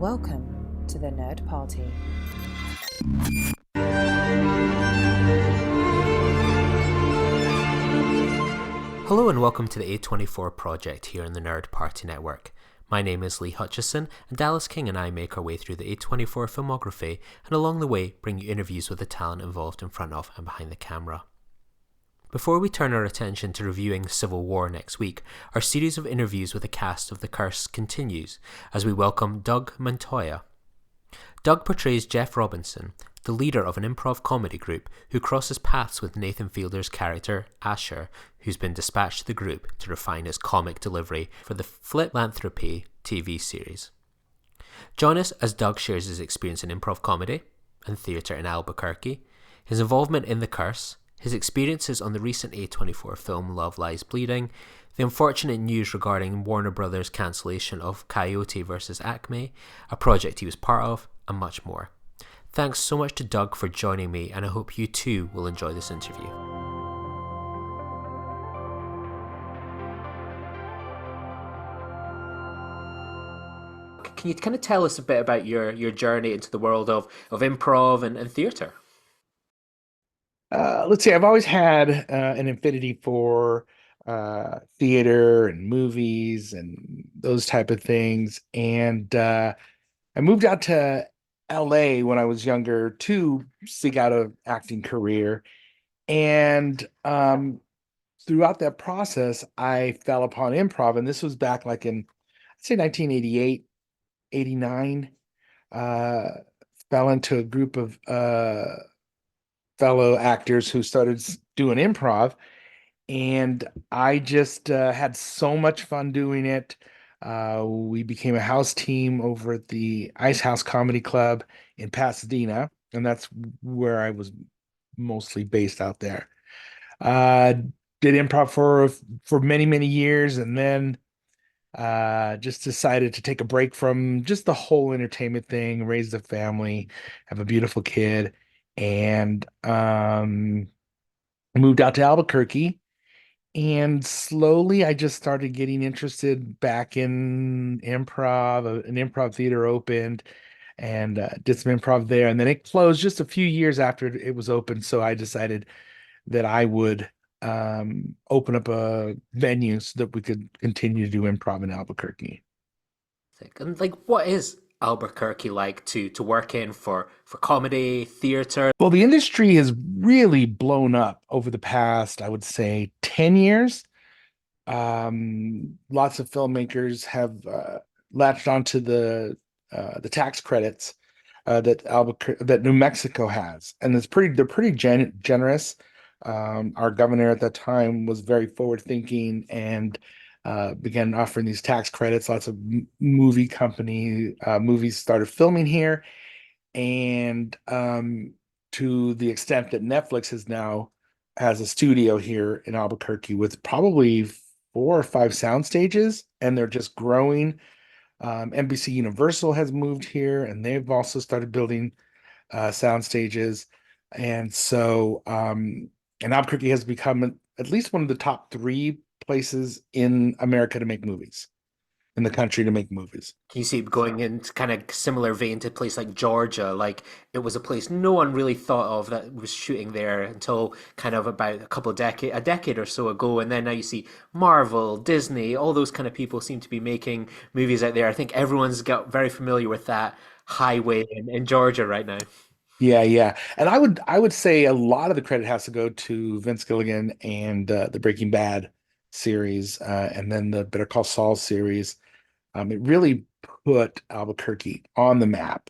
Welcome to the Nerd Party. Hello and welcome to the A24 project here in the Nerd Party Network. My name is Lee Hutchison, and Dallas King and I make our way through the A24 filmography and along the way bring you interviews with the talent involved in front of and behind the camera. Before we turn our attention to reviewing Civil War next week, our series of interviews with the cast of The Curse continues as we welcome Doug Montoya. Doug portrays Jeff Robinson, the leader of an improv comedy group who crosses paths with Nathan Fielder's character, Asher, who's been dispatched to the group to refine his comic delivery for the Fliplanthropy TV series. Join us as Doug shares his experience in improv comedy and theatre in Albuquerque, his involvement in The Curse, his experiences on the recent A24 film Love Lies Bleeding, the unfortunate news regarding Warner Brothers' cancellation of Coyote vs. Acme, a project he was part of, and much more. Thanks so much to Doug for joining me, and I hope you too will enjoy this interview. Can you kind of tell us a bit about your journey into the world of improv and theatre? Let's see, I've always had an affinity for theater and movies and those type of things. And I moved out to LA when I was younger to seek out an acting career. And throughout that process, I fell upon improv. And this was back like in, I'd say 1988, 89. Fell into a group of fellow actors who started doing improv, and I just had so much fun doing it. We became a house team over at the Ice House Comedy Club in Pasadena, and that's where I was mostly based out there. Uh, did improv for many years, and then just decided to take a break from just the whole entertainment thing, raise a family, have a beautiful kid, and moved out to Albuquerque. And slowly I just started getting interested back in improv. An improv theater opened, and did some improv there. And then it closed just a few years after it was open. So I decided that I would open up a venue so that we could continue to do improv in Albuquerque. And what is Albuquerque like to work in for comedy, theatre? Well, the industry has really blown up over the past, I would say, 10 years. Lots of filmmakers have latched onto the tax credits that New Mexico has, and they're pretty generous. Our governor at that time was very forward thinking and began offering these tax credits. Lots of movies started filming here, and to the extent that Netflix has a studio here in Albuquerque with probably 4 or 5 sound stages, and they're just growing. NBC Universal has moved here, and they've also started building sound stages. And so, and Albuquerque has become at least one of the top 3 places in America to make movies, in the country to make movies. Can you see it going into kind of similar vein to a place like Georgia? Like it was a place no one really thought of that was shooting there until kind of about a decade or so ago. And then now you see Marvel, Disney, all those kind of people seem to be making movies out there. I think everyone's got very familiar with that highway in Georgia right now. Yeah. And I would say a lot of the credit has to go to Vince Gilligan and the Breaking Bad series, and then the Better Call Saul series. It really put Albuquerque on the map.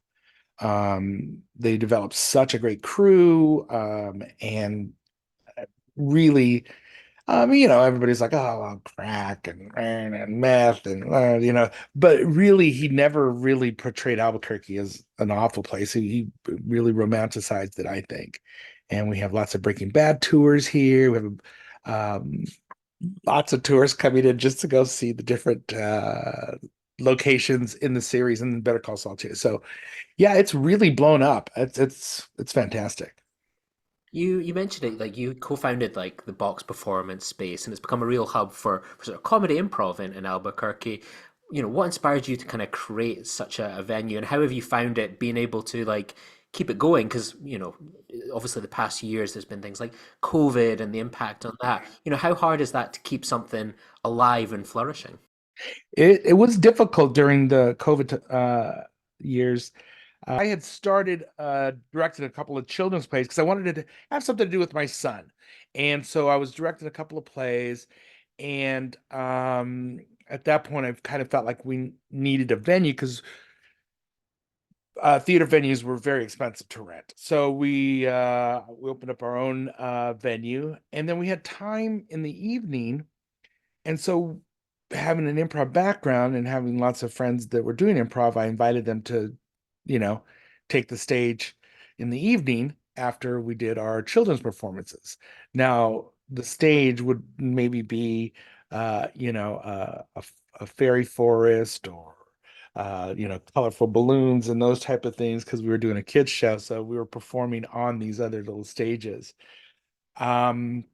They developed such a great crew, and really, everybody's like, oh, well, crack and meth and but really, he never really portrayed Albuquerque as an awful place. He really romanticized it, I think. And we have lots of Breaking Bad tours here. We have lots of tourists coming in just to go see the different locations in the series, and Better Call Saul too. So yeah, it's really blown up. It's fantastic. You mentioned it, like you co-founded like the Box Performance Space, and it's become a real hub for sort of comedy improv in Albuquerque. what inspired you to kind of create such a venue, and how have you found it being able to like keep it going? Because, obviously the past years there's been things like COVID and the impact on that. How hard is that to keep something alive and flourishing? It was difficult during the COVID years. I had started directing a couple of children's plays because I wanted to have something to do with my son. And so I was directing a couple of plays. And at that point, I kind of felt like we needed a venue because theater venues were very expensive to rent. So we opened up our own venue, and then we had time in the evening. And so, having an improv background and having lots of friends that were doing improv, I invited them to, you know, take the stage in the evening after we did our children's performances. Now, the stage would maybe be, a fairy forest or, colorful balloons and those type of things because we were doing a kids show. So we were performing on these other little stages. Um,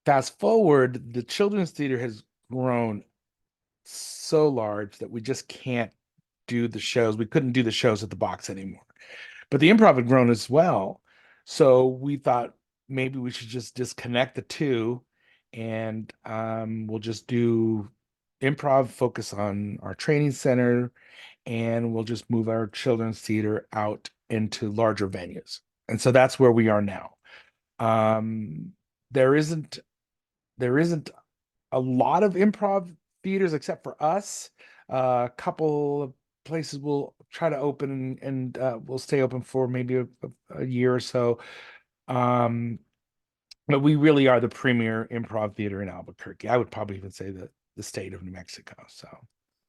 Fast forward, the children's theater has grown so large that we just can't do the shows. We couldn't do the shows at the box anymore. But the improv had grown as well. So we thought maybe we should just disconnect the two and we'll just do improv, focus on our training center, and we'll just move our children's theater out into larger venues. And so that's where we are now. Um, there isn't there isn't a lot of improv theaters except for us. A couple of places will try to open and we'll stay open for maybe a year or so. Um, but we really are the premier improv theater in Albuquerque. I would probably even say the state of New Mexico. So,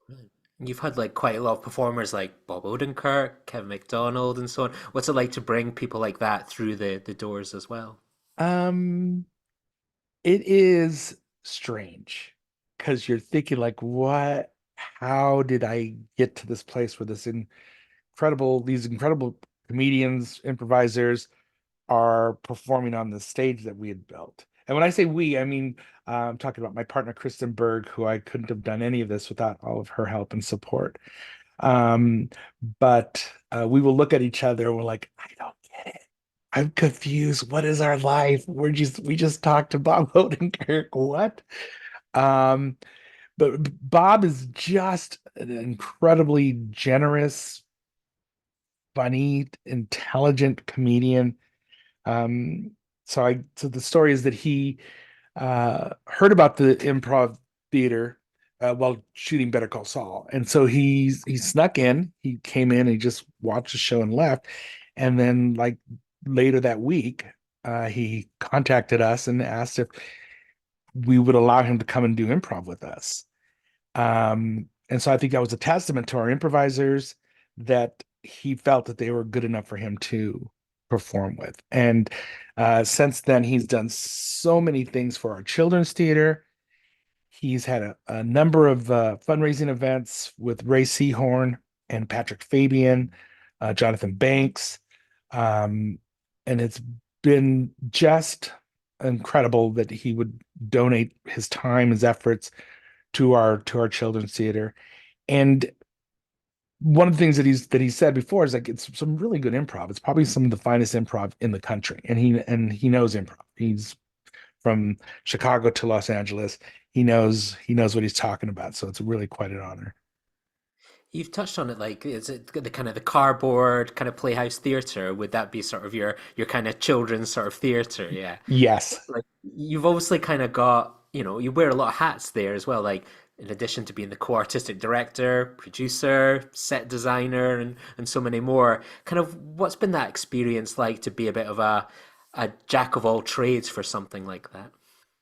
Right. You've had like quite a lot of performers like Bob Odenkirk, Kevin McDonald, and so on. What's it like to bring people like that through the doors as well? um, it is strange because you're thinking like, what? How did I get to this place where these incredible comedians, improvisers are performing on the stage that we had built? And when I say we, I mean, I'm talking about my partner, Kristen Berg, who I couldn't have done any of this without all of her help and support. Um, but we will look at each other and we're like, I don't get it. I'm confused. What is our life? We just talked about Odenkirk. What? Um, but Bob is just an incredibly generous, funny, intelligent comedian. Um, so the story is that he heard about the improv theater while shooting Better Call Saul, and so he snuck in. He came in, and he just watched the show and left, and then like later that week, he contacted us and asked if we would allow him to come and do improv with us. And so I think that was a testament to our improvisers that he felt that they were good enough for him to perform with. And since then, he's done so many things for our children's theater. He's had a number of fundraising events with Ray Seahorn and Patrick Fabian, Jonathan Banks. Um, and it's been just incredible that he would donate his time, his efforts to our children's theater. And one of the things that he said before is like it's some really good improv. It's probably some of the finest improv in the country, and he knows improv. He's from Chicago to Los Angeles. He knows what he's talking about. So it's really quite an honor. You've touched on it, like is it the kind of the cardboard kind of playhouse theater? Would that be sort of your kind of children's sort of theater? Yeah. Yes. Like you've obviously kind of got, you wear a lot of hats there as well, like in addition to being the co-artistic director, producer, set designer, and so many more. Kind of what's been that experience like to be a bit of a jack of all trades for something like that?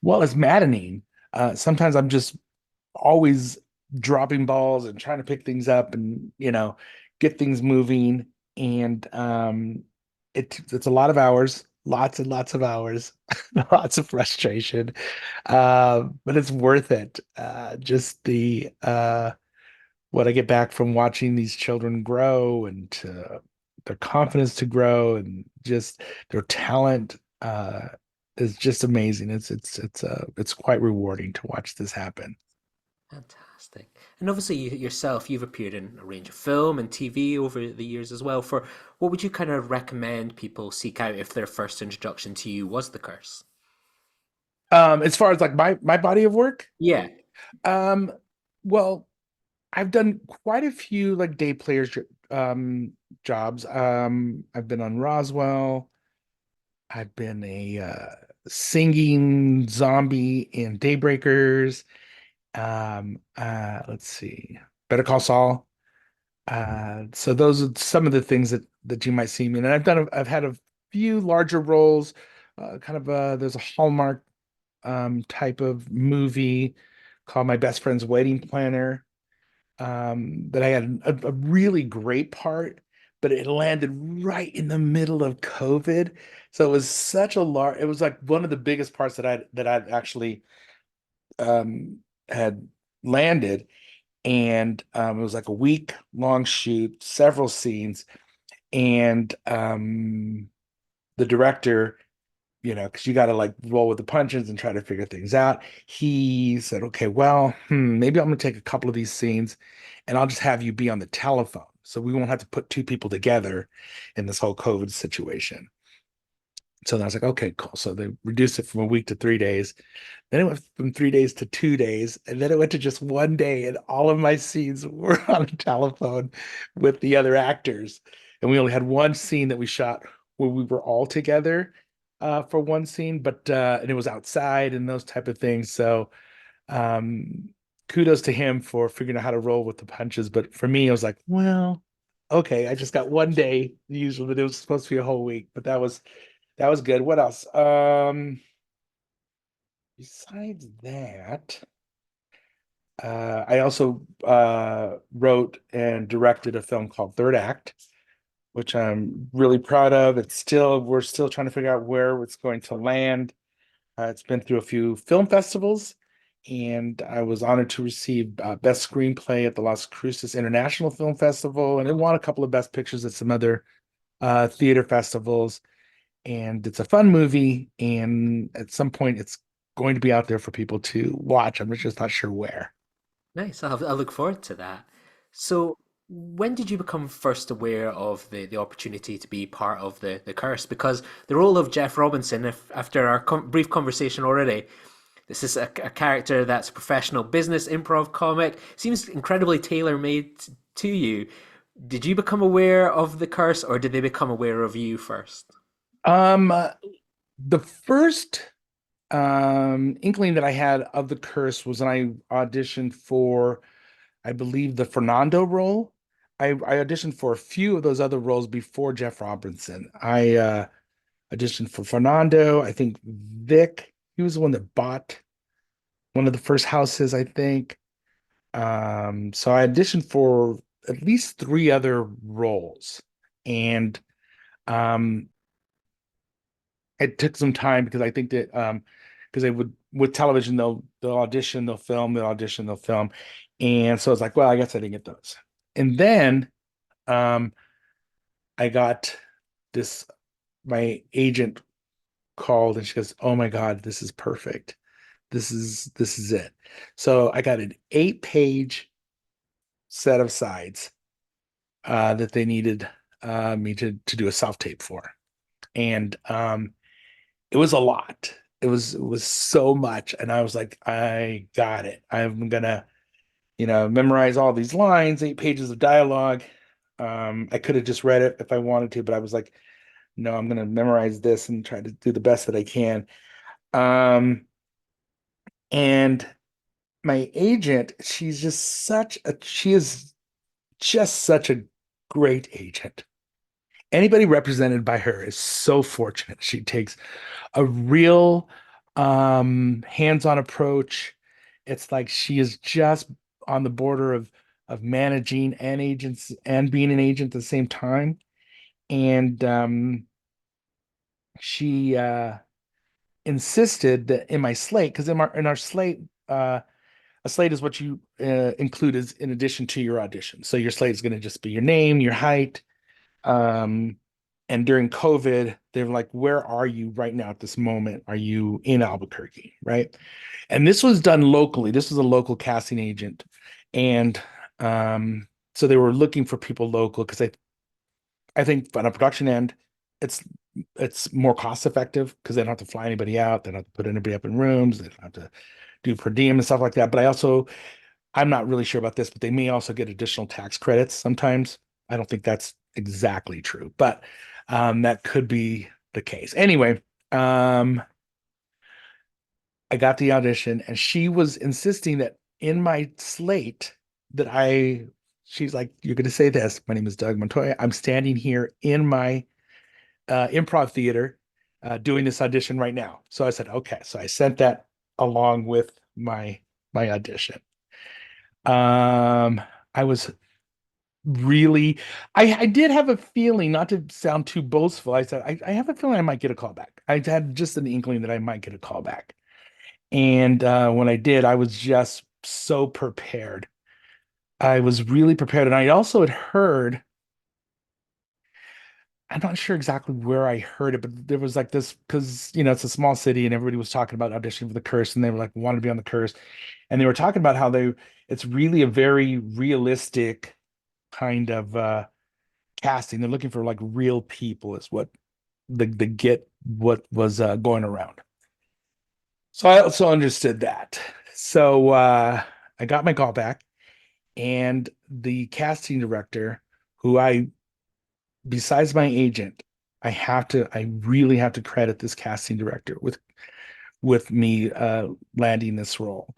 Well, it's maddening. Sometimes I'm just always dropping balls and trying to pick things up and get things moving. And it's a lot of hours, lots and lots of hours, lots of frustration. But it's worth it. Just the what I get back from watching these children grow and their confidence to grow and just their talent is just amazing. It's quite rewarding to watch this happen. Fantastic. Fantastic. And obviously, yourself, you've appeared in a range of film and TV over the years as well. For what would you kind of recommend people seek out if their first introduction to you was The Curse? As far as like my body of work, Yeah. um, well, I've done quite a few like day players jobs. I've been on Roswell. I've been a singing zombie in Daybreakers. Let's see, Better Call Saul. So those are some of the things that you might see me in. And I've had a few larger roles. Kind of there's a Hallmark type of movie called My Best Friend's Wedding Planner, that I had a really great part, but it landed right in the middle of COVID. So it was such a large, it was like one of the biggest parts that I'd actually um had landed. And it was like a week long shoot, several scenes, and the director, because you got to like roll with the punches and try to figure things out. He said, okay, well, maybe I'm gonna take a couple of these scenes and I'll just have you be on the telephone. So we won't have to put two people together in this whole COVID situation. So then I was like, okay, cool. So they reduced it from a week to 3 days. Then it went from 3 days to 2 days. And then it went to just one day. And all of my scenes were on a telephone with the other actors. And we only had one scene that we shot where we were all together for one scene, but and it was outside and those type of things. So um kudos to him for figuring out how to roll with the punches. But for me, I was like, well, okay, I just got one day usually, but it was supposed to be a whole week. But that was good. What else? Besides that, I also wrote and directed a film called Third Act, which I'm really proud of. We're still trying to figure out where it's going to land. It's been through a few film festivals, and I was honored to receive Best Screenplay at the Las Cruces International Film Festival, and it won a couple of Best Pictures at some other theater festivals. And it's a fun movie, and at some point it's going to be out there for people to watch. I'm just not sure where. Nice. I'll look forward to that. So, when did you become first aware of the opportunity to be part of the curse? Because the role of Jeff Robinson, if after our brief conversation already, this is a character that's a professional business improv comic, seems incredibly tailor-made to you. Did you become aware of the curse, or did they become aware of you first? um the first inkling that I had of the curse was when I auditioned for, I believe, the Fernando role. I auditioned for a few of those other roles before Jeff Robinson. I auditioned for Fernando. I think Vic, he was the one that bought one of the first houses, I think. So I auditioned for at least three other roles. And um, it took some time because I think that because they would with television, they'll audition, they'll film, they'll audition, they'll film. And so it's like, well, I guess I didn't get those. And then um I got this, my agent called and she goes, oh my God, this is perfect. This is it. So I got an 8-page set of sides that they needed me to do a self tape for. And it was a lot. It was so much. And I was like, I got it. I'm gonna, memorize all these lines, 8 pages of dialogue. I could have just read it if I wanted to, but I was like, no, I'm gonna memorize this and try to do the best that I can. Um, and my agent, she is just such a great agent. Anybody represented by her is so fortunate. She takes a real hands-on approach. It's like she is just on the border of managing and agents and being an agent at the same time. And she insisted that in my slate, because in our slate, a slate is what you include as in addition to your audition. So your slate is going to just be your name, your height, um, And during COVID, they were like, where are you right now at this moment? Are you in Albuquerque? Right. And this was done locally. This was a local casting agent. And um, so they were looking for people local because I think on a production end, it's it's more cost effective because they don't have to fly anybody out, they don't have to put anybody up in rooms, they don't have to do per diem and stuff like that. But I'm not really sure about this, but they may also get additional tax credits sometimes. I don't think that's exactly true, but that could be the case. Anyway, um, I got the audition, and she was insisting that in my slate that she's like, you're going to say this. My name is Doug Montoya. I'm standing here in my improv theater doing this audition right now. So I said, okay. So I sent that along with my audition. Um, I was really, I did have a feeling, not to sound too boastful. I said, I have a feeling I might get a call back. I had just an inkling that I might get a call back. And when I did, I was just so prepared. I was really prepared. And I also had heard, I'm not sure exactly where I heard it, but there was like this because it's a small city and everybody was talking about auditioning for the curse and they were like wanted to be on the curse. And they were talking about how it's really a very realistic kind of casting. They're looking for like real people, is what the get what was going around. So I also understood that. So I got my call back, and the casting director, who besides my agent, I really have to credit this casting director with me landing this role.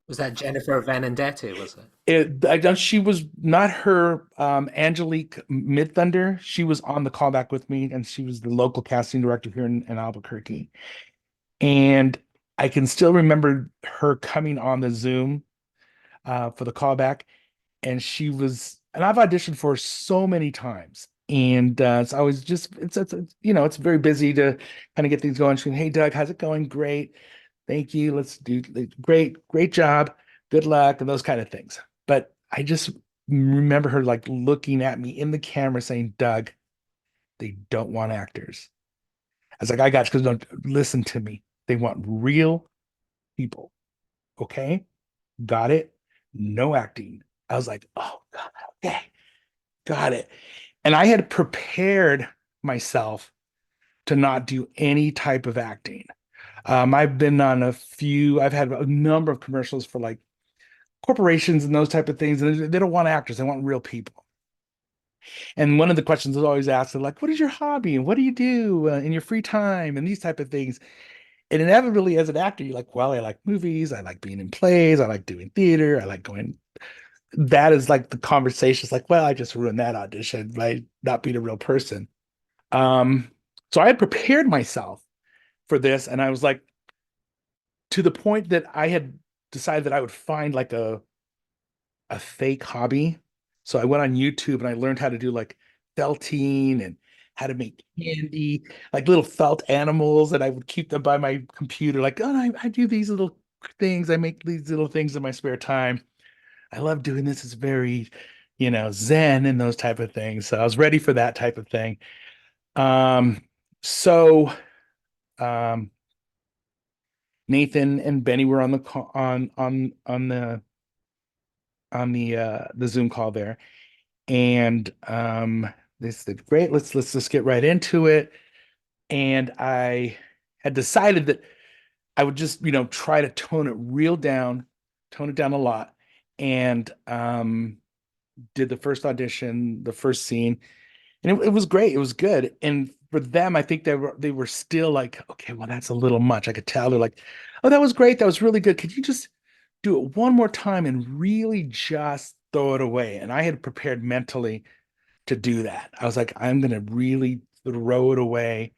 Was that Jennifer Vanendette, was it? I don't, she was not her, Angelique Midthunder. She was on the callback with me, and she was the local casting director here in Albuquerque. And I can still remember her coming on the Zoom for the callback, and and I've auditioned for her so many times. And so I was just, it's very busy to kind of get things going. She's, hey, Doug, how's it going? Great. Thank you. Let's do great job. Good luck, and those kind of things. But I just remember her like looking at me in the camera saying, Doug, they don't want actors. I was like, I got you, because don't listen to me. They want real people. Okay. Got it. No acting. I was like, oh God, okay, got it. And I had prepared myself to not do any type of acting. I've had a number of commercials for like corporations and those type of things, and they don't want actors, they want real people. And one of the questions is always asked, like, what is your hobby and what do you do in your free time and these type of things. And inevitably, as an actor, you're like, well, I like movies, I like being in plays, I like doing theater, I like going. That is like the conversation. It's like, well, I just ruined that audition by not being a real person. Um, so I had prepared myself for this, and I was like, to the point that I had decided that I would find like a fake hobby. So I went on YouTube and I learned how to do like felting and how to make candy, like little felt animals, and I would keep them by my computer. Like, oh, I do these little things. I make these little things in my spare time. I love doing this. It's very, zen and those type of things. So I was ready for that type of thing. Um, so um, Nathan and Benny were on the call, on the Zoom call there, and they said, "Great, let's just get right into it." And I had decided that I would just try to tone it down a lot, and did the first audition, the first scene, and it was great. It was good. And for them, I think they were still like, okay, well, that's a little much. I could tell they're like, oh, that was great. That was really good. Could you just do it one more time and really just throw it away? And I had prepared mentally to do that. I was like, I'm gonna really throw it away.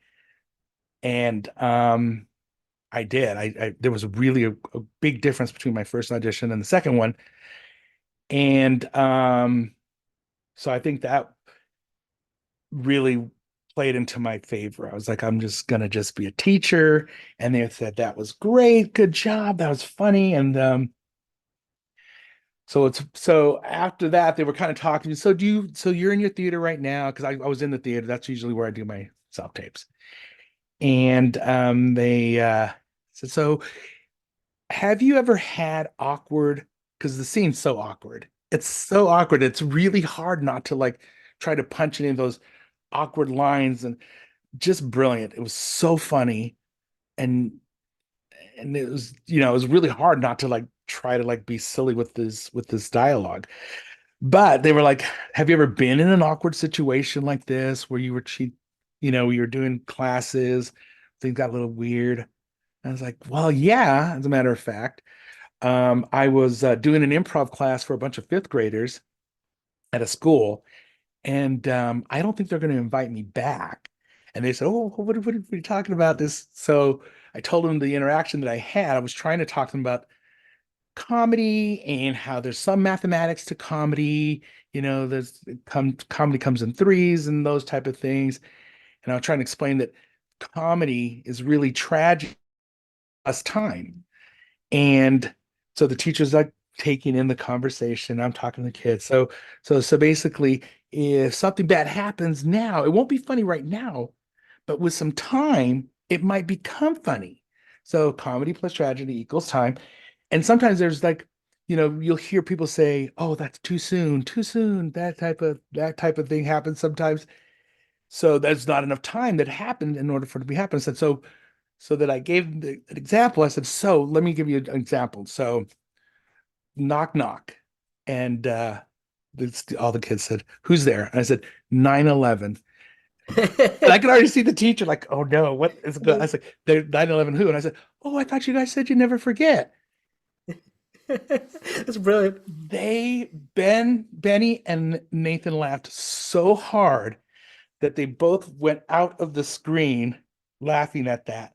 And I did. There was really a big difference between my first audition and the second one. And so I think that really played into my favor. I was like, I'm just gonna just be a teacher. And they said that was great, good job, that was funny. And So after that, they were kind of talking. So you're in your theater right now? Because I was in the theater. That's usually where I do my self tapes. And they said, so have you ever had awkward? Because the scene's so awkward. It's so awkward. It's really hard not to like try to punch any of those awkward lines and just brilliant. It was so funny. And it was, it was really hard not to like try to like be silly with this dialogue. But they were like, have you ever been in an awkward situation like this where you were you were doing classes, things got a little weird? I was like, well, yeah, as a matter of fact. I was doing an improv class for a bunch of fifth graders at a school, and I don't think they're going to invite me back. And they said, oh, what are you talking about this? So I told them the interaction that I had. I was trying to talk to them about comedy and how there's some mathematics to comedy. Comedy comes in threes and those type of things. And I was trying to explain that comedy is really tragic us time. And so the teacher's like taking in the conversation. I'm talking to the kids. So basically, if something bad happens now, it won't be funny right now, but with some time, it might become funny. So comedy plus tragedy equals time. And sometimes there's like, you'll hear people say, "Oh, that's too soon, too soon." That type of thing happens sometimes. So there's not enough time that happened in order for it to be happening. So that I gave an example. I said, so let me give you an example. So knock, knock. And all the kids said, who's there? And I said, 9/11. And I could already see the teacher like, oh no, what is good? I said, they're 9/11 who? And I said, oh, I thought you guys said you never forget. That's brilliant. Benny and Nathan laughed so hard that they both went out of the screen laughing at that.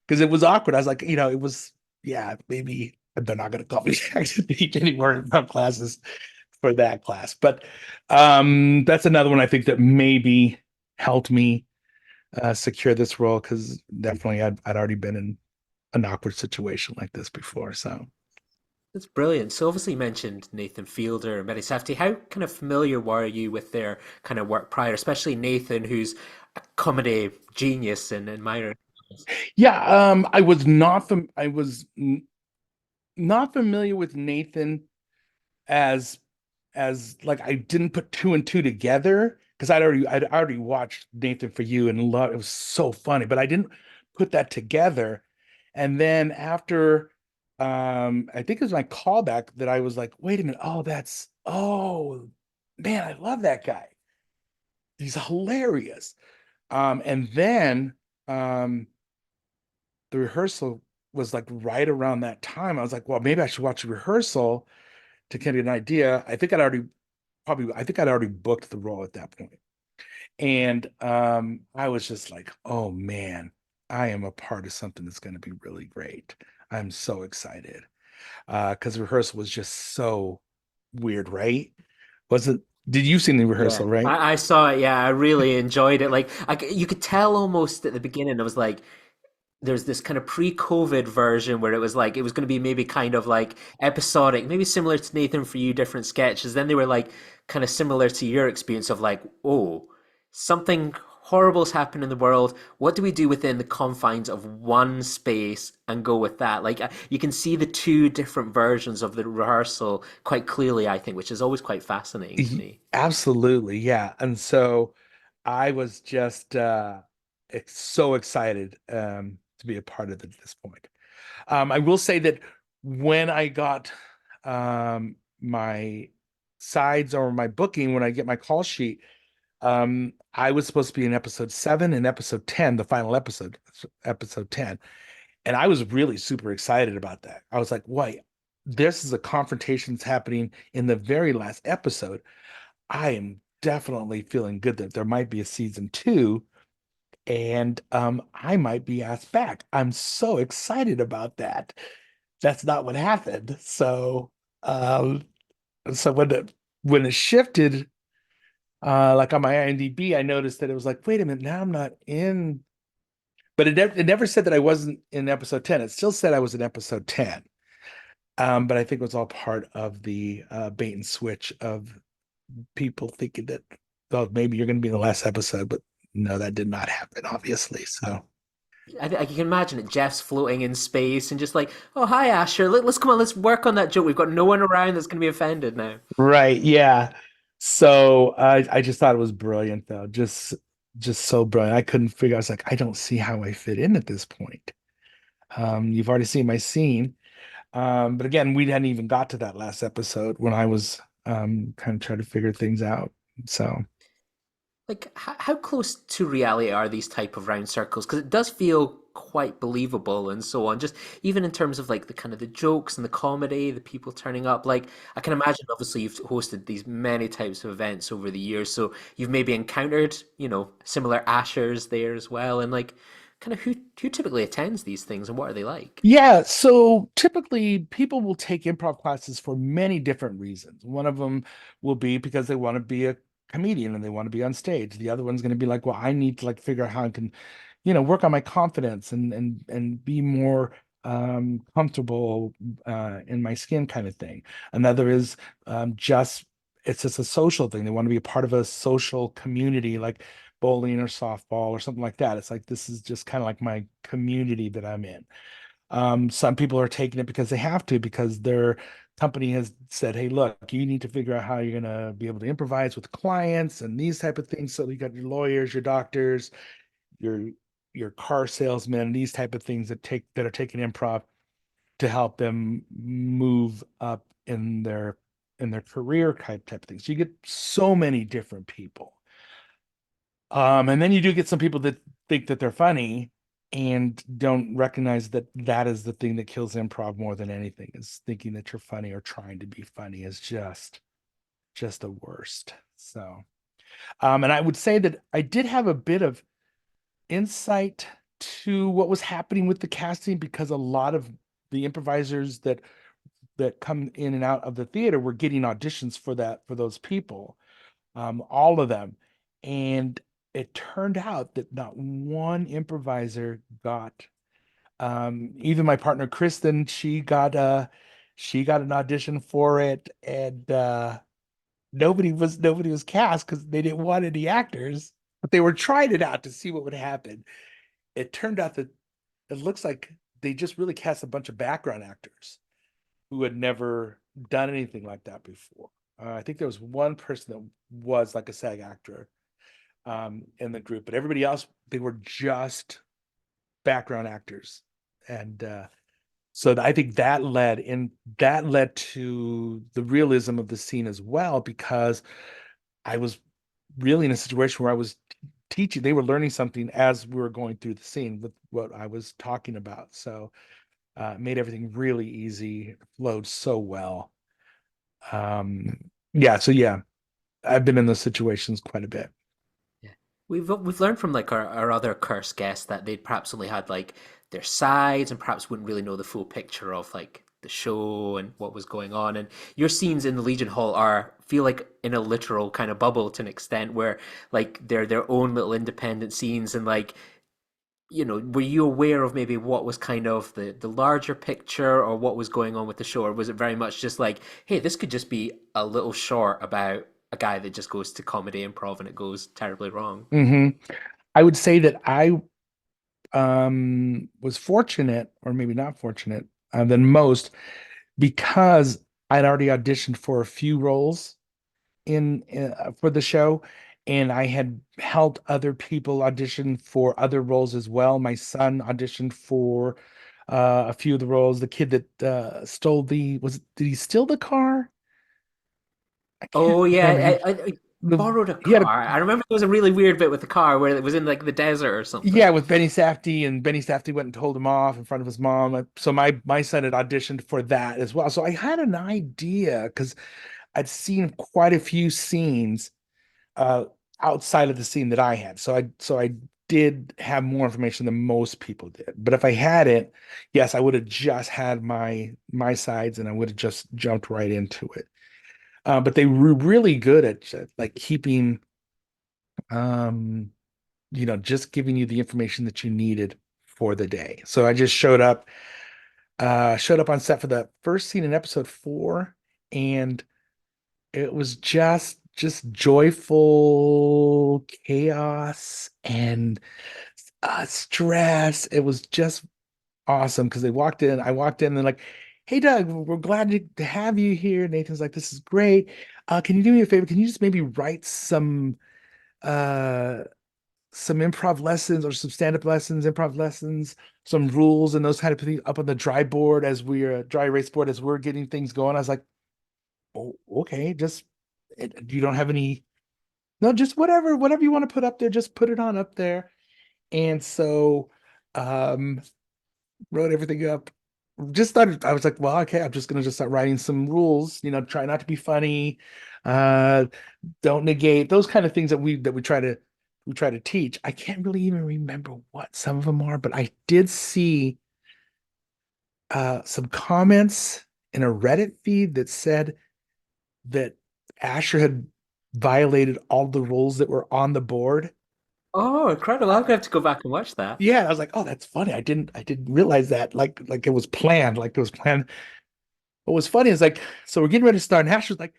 Because it was awkward. I was like, it was, yeah, maybe they're not going to call me back to teach any more improv classes for that class. But that's another one I think that maybe helped me secure this role because definitely I'd already been in an awkward situation like this before. So That's brilliant. So obviously you mentioned Nathan Fielder and Betty Safdie. How kind of familiar were you with their kind of work prior, especially Nathan, who's a comedy genius in my yeah, I was not familiar with Nathan as like I didn't put two and two together because I'd already watched Nathan for You and love it was so funny, but I didn't put that together. And then after I think it was my callback that I was like, wait a minute, oh man, I love that guy. He's hilarious. And then um the rehearsal was like right around that time. I was like, well, maybe I should watch the rehearsal to get an idea. I think I'd already booked the role at that point. And I was just like, oh man, I am a part of something that's going to be really great. I'm so excited. Because the rehearsal was just so weird, right? Was it? Did you see the Yeah, rehearsal, right? I saw it. Yeah, I really enjoyed it. Like, you could tell almost at the beginning, it was like there's this kind of pre-COVID version where it was like it was going to be maybe kind of like episodic, maybe similar to Nathan for You, different sketches. Then they were like kind of similar to your experience of like, oh, something horrible's happened in the world. What do we do within the confines of one space and go with that? Like you can see the two different versions of the rehearsal quite clearly, I think, which is always quite fascinating to me. Absolutely, yeah. And so I was just so excited to be a part of it at this point. I will say that when I got my sides or my booking, when I get my call sheet, I was supposed to be in episode 7 and episode 10, the final episode, episode 10. And I was really super excited about that. I was like, wait, this is a confrontation that's happening in the very last episode. I am definitely feeling good that there might be a season 2 and I might be asked back. I'm so excited about that. That's not what happened. Um, so when it shifted, like on my IMDb, I noticed that it was like, wait a minute, now I'm not in. But it never said that I wasn't in episode 10. It still said I was in episode 10. But I think it was all part of the bait and switch of people thinking that, oh, maybe you're going to be in the last episode, but no, that did not happen, obviously. So, I can imagine it. Jeff's floating in space and just like, oh hi Asher, let's come on, let's work on that joke. We've got no one around that's going to be offended now. right, yeah. So I just thought it was brilliant, though. Just so brilliant. I couldn't figure. I was like, I don't see how I fit in at this point. You've already seen my scene. But again, we hadn't even got to that last episode when I was kind of trying to figure things out. So Like, how close to reality are these type of round circles? Because it does feel quite believable and so on. Just even in terms of like the kind of the jokes and the comedy, the people turning up. Like, I can imagine, obviously, you've hosted these many types of events over the years, so you've maybe encountered, similar Ashers there as well. And like, kind of who typically attends these things and what are they like? yeah, so typically people will take improv classes for many different reasons. One of them will be because they want to be a comedian and they want to be on stage. The other one's going to be like, well, I need to like figure out how I can, work on my confidence and be more comfortable in my skin kind of thing. Another is just it's just a social thing. They want to be a part of a social community like bowling or softball or something like that. It's like this is just kind of like my community that I'm in. Some people are taking it because they have to, because their company has said, hey, look, you need to figure out how you're going to be able to improvise with clients and these type of things. So you got your lawyers, your doctors, your your car salesmen, these type of things that are taking improv to help them move up in their career type of things. You get so many different people. And then you do get some people that think that they're funny and don't recognize that that is the thing that kills improv more than anything, is thinking that you're funny or trying to be funny is just the worst. So, and I would say that I did have a bit of insight to what was happening with the casting, because a lot of the improvisers that come in and out of the theater were getting auditions for those people, all of them. And it turned out that not one improviser got, even my partner Kristen, she got an audition for it, and nobody was cast because they didn't want any actors, but they were trying it out to see what would happen. It turned out that it looks like they just really cast a bunch of background actors who had never done anything like that before. I think there was one person that was like a SAG actor in the group, but everybody else, they were just background actors. And so I think that led to the realism of the scene as well, because I was really in a situation where I was teaching, they were learning something as we were going through the scene with what I was talking about. So made everything really easy, flowed so well. Yeah, so yeah, I've been in those situations quite a bit. Yeah. We've learned from like our other cursed guests that they'd perhaps only had like their sides and perhaps wouldn't really know the full picture of like the show and what was going on. And your scenes in the Legion Hall are feel like in a literal kind of bubble to an extent where like they're their own little independent scenes and like were you aware of maybe what was kind of the larger picture or what was going on with the show, or was it very much just like, hey, this could just be a little short about a guy that just goes to comedy improv and it goes terribly wrong? Hmm. I would say that I was fortunate, or maybe not fortunate, than most, because I'd already auditioned for a few roles in for the show, and I had helped other people audition for other roles as well. My son auditioned for a few of the roles. The kid that stole did he steal the car? I can't Oh remember. yeah, I borrowed a He had a car. I remember there was a really weird bit with the car where it was in like the desert or something. Yeah, with Benny Safdie, and Benny Safdie went and told him off in front of his mom. So my son had auditioned for that as well. So I had an idea because I'd seen quite a few scenes uh outside of the scene that I had. So I did have more information than most people did. But if I had it, yes, I would have just had my sides and I would have just jumped right into it. But they were really good at like keeping um just giving you the information that you needed for the day. So I just showed up. showed up on set for the first scene in episode 4, and it was just joyful chaos and stress. It was just awesome because they walked in. I walked in and they're like, "Hey, Doug, we're glad to have you here." Nathan's like, "This is great. Can you do me a favor? Can you just maybe write uh some improv lessons or some stand-up lessons, improv lessons, some rules and those kind of things up on the dry board as we're dry erase board as we're getting things going?" I was like, "Oh, okay, just you don't have any, no, just whatever you want to put up there, just put it on up there." And so um wrote everything up. Just started, I was like, well, okay, I'm just gonna just start writing some rules, try not to be funny, uh, don't negate those kind of things that we try to teach. I can't really even remember what some of them are, but I did see some comments in a Reddit feed that said that Asher had violated all the rules that were on the board. Oh, incredible. I'm gonna have to go back and watch that. Yeah, I was like, oh, that's funny. I didn't realize that. Like it was planned. Like it was planned. What was funny is like, so we're getting ready to start, and Asher's like,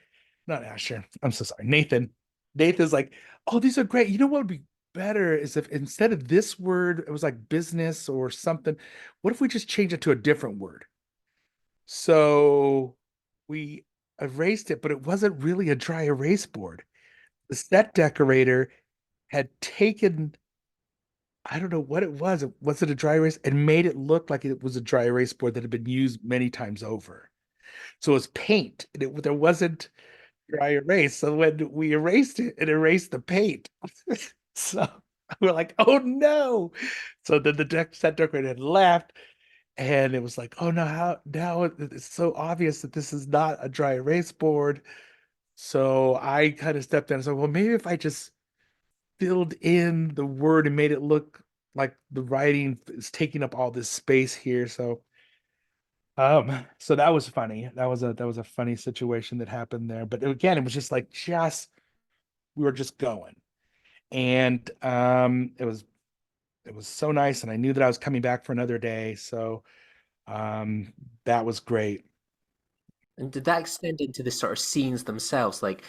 not Asher, I'm so sorry, Nathan. Nathan's like, oh, these are great. You know what would be better is if instead of this word, it was like business or something. What if we just change it to a different word? So we erased it, but it wasn't really a dry erase board. The set decorator had taken, I don't know what it was. Was it a dry erase? And made it look like it was a dry erase board that had been used many times over. So it was paint, and there wasn't dry erase. So when we erased it, it erased the paint. So we're like, oh no. So then the set decorator had left, and it was like, oh no, how now it's so obvious that this is not a dry erase board. So I kind of stepped in and said, well, maybe if I just filled in the word and made it look like the writing is taking up all this space here. So that was funny. That was a funny situation that happened there. But again, it was just like we were just going. And it was so nice, and I knew that I was coming back for another day. So that was great. And did that extend into the sort of scenes themselves, like,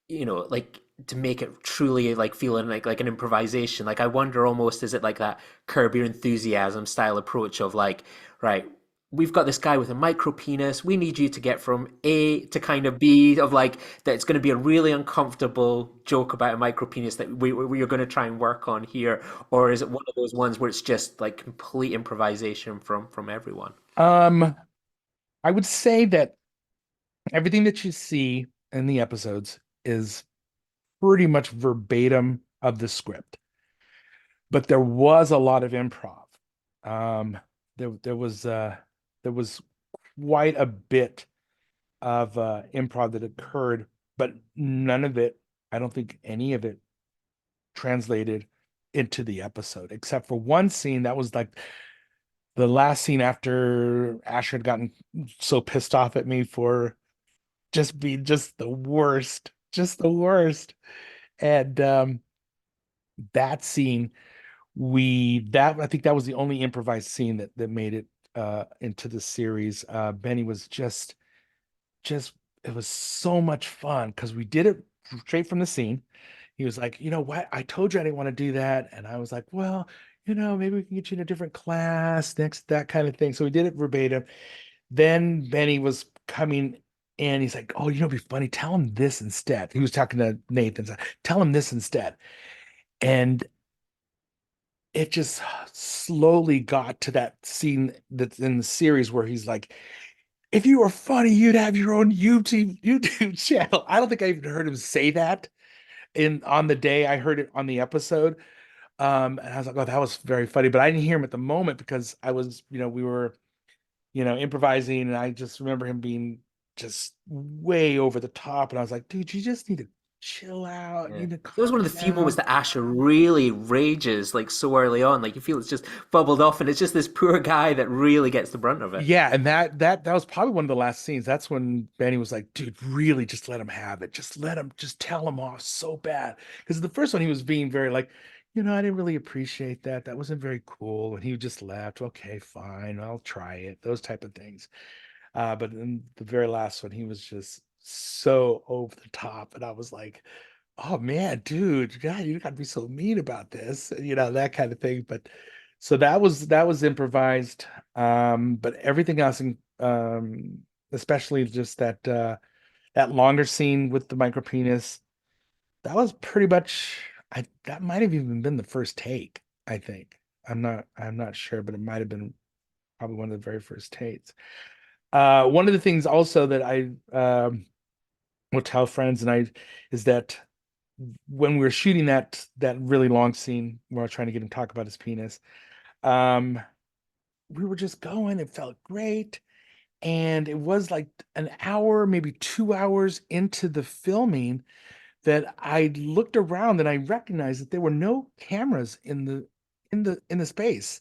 like to make it truly like feeling like an improvisation? Like I wonder almost, is it like that Curb Your Enthusiasm style approach of like, right, we've got this guy with a micro penis, we need you to get from A to kind of B, of like that it's going to be a really uncomfortable joke about a micro penis that we're going to try and work on here, or is it one of those ones where it's just like complete improvisation from everyone? Um, I would say that everything that you see in the episodes is pretty much verbatim of the script, but there was a lot of improv. Um, there was quite a bit of improv that occurred, but none of it, I don't think any of it translated into the episode, except for one scene that was like the last scene after Asher had gotten so pissed off at me for just being just the worst. And that scene, I think that was the only improvised scene that made it into the series. Benny was just it was so much fun because we did it straight from the scene. He was like, you know what? I told you I didn't want to do that. And I was like, well, maybe we can get you in a different class next, that kind of thing. So we did it verbatim. Then Benny was coming in. He's like, oh, it'd be funny. Tell him this instead. He was talking to Nathan. So, tell him this instead. And it just slowly got to that scene that's in the series where he's like, if you were funny, you'd have your own YouTube channel. I don't think I even heard him say that in on the day. I heard it on the episode. And I was like, oh, that was very funny. But I didn't hear him at the moment because I was, we were, improvising, and I just remember him being just way over the top. And I was like, dude, you just need to chill out, Yeah. you need to It was calm one of the few moments down. that Asher really rages like so early on. Like you feel it's just bubbled off, and it's just this poor guy that really gets the brunt of it. Yeah, and that was probably one of the last scenes. That's when Benny was like, dude, really just let him have it. Just let him, just tell him off so bad. Because the first one he was being very like, I didn't really appreciate that. That wasn't very cool. And he just left. Okay, fine, I'll try it. Those type of things. But in the very last one, he was just so over the top. And I was like, oh man, dude, God, you gotta be so mean about this, that kind of thing. But so that was improvised. But everything else, especially just that longer scene with the micro penis, that was pretty much that might have even been the first take, I think. I'm not sure, but it might have been probably one of the very first takes. One of the things also that I will tell friends and I is that when we were shooting that really long scene where I was trying to get him to talk about his penis, um, we were just going. It felt great. And it was like an hour, maybe 2 hours into the filming that I looked around and I recognized that there were no cameras in the space.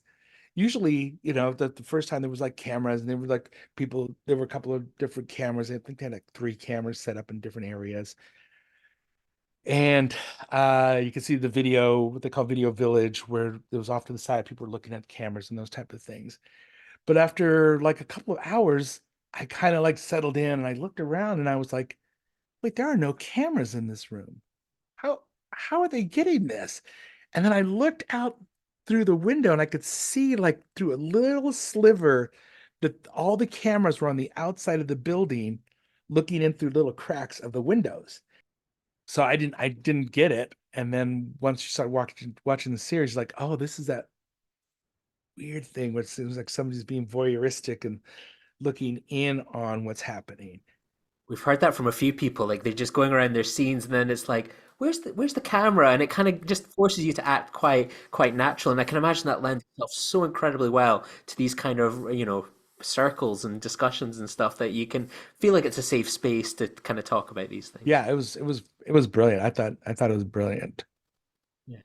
Usually, the first time there was like cameras and there were like people, there were a couple of different cameras. I think they had like three cameras set up in different areas. And you can see the video, what they call video village, where it was off to the side, people were looking at cameras and those type of things. But after like a couple of hours, I kind of like settled in and I looked around and I was like, wait, there are no cameras in this room. How how are they getting this? And then I looked out through the window and I could see like through a little sliver that all the cameras were on the outside of the building looking in through little cracks of the windows. So I didn't get it. And then once you start watching the series, like, oh, this is that weird thing where it seems like somebody's being voyeuristic and looking in on what's happening. We've heard that from a few people. Like they're just going around their scenes, and then it's like, where's the camera? And it kind of just forces you to act quite natural. And I can imagine that lends itself so incredibly well to these kind of circles and discussions and stuff that you can feel like it's a safe space to kind of talk about these things. Yeah, it was brilliant. I thought it was brilliant. Yeah.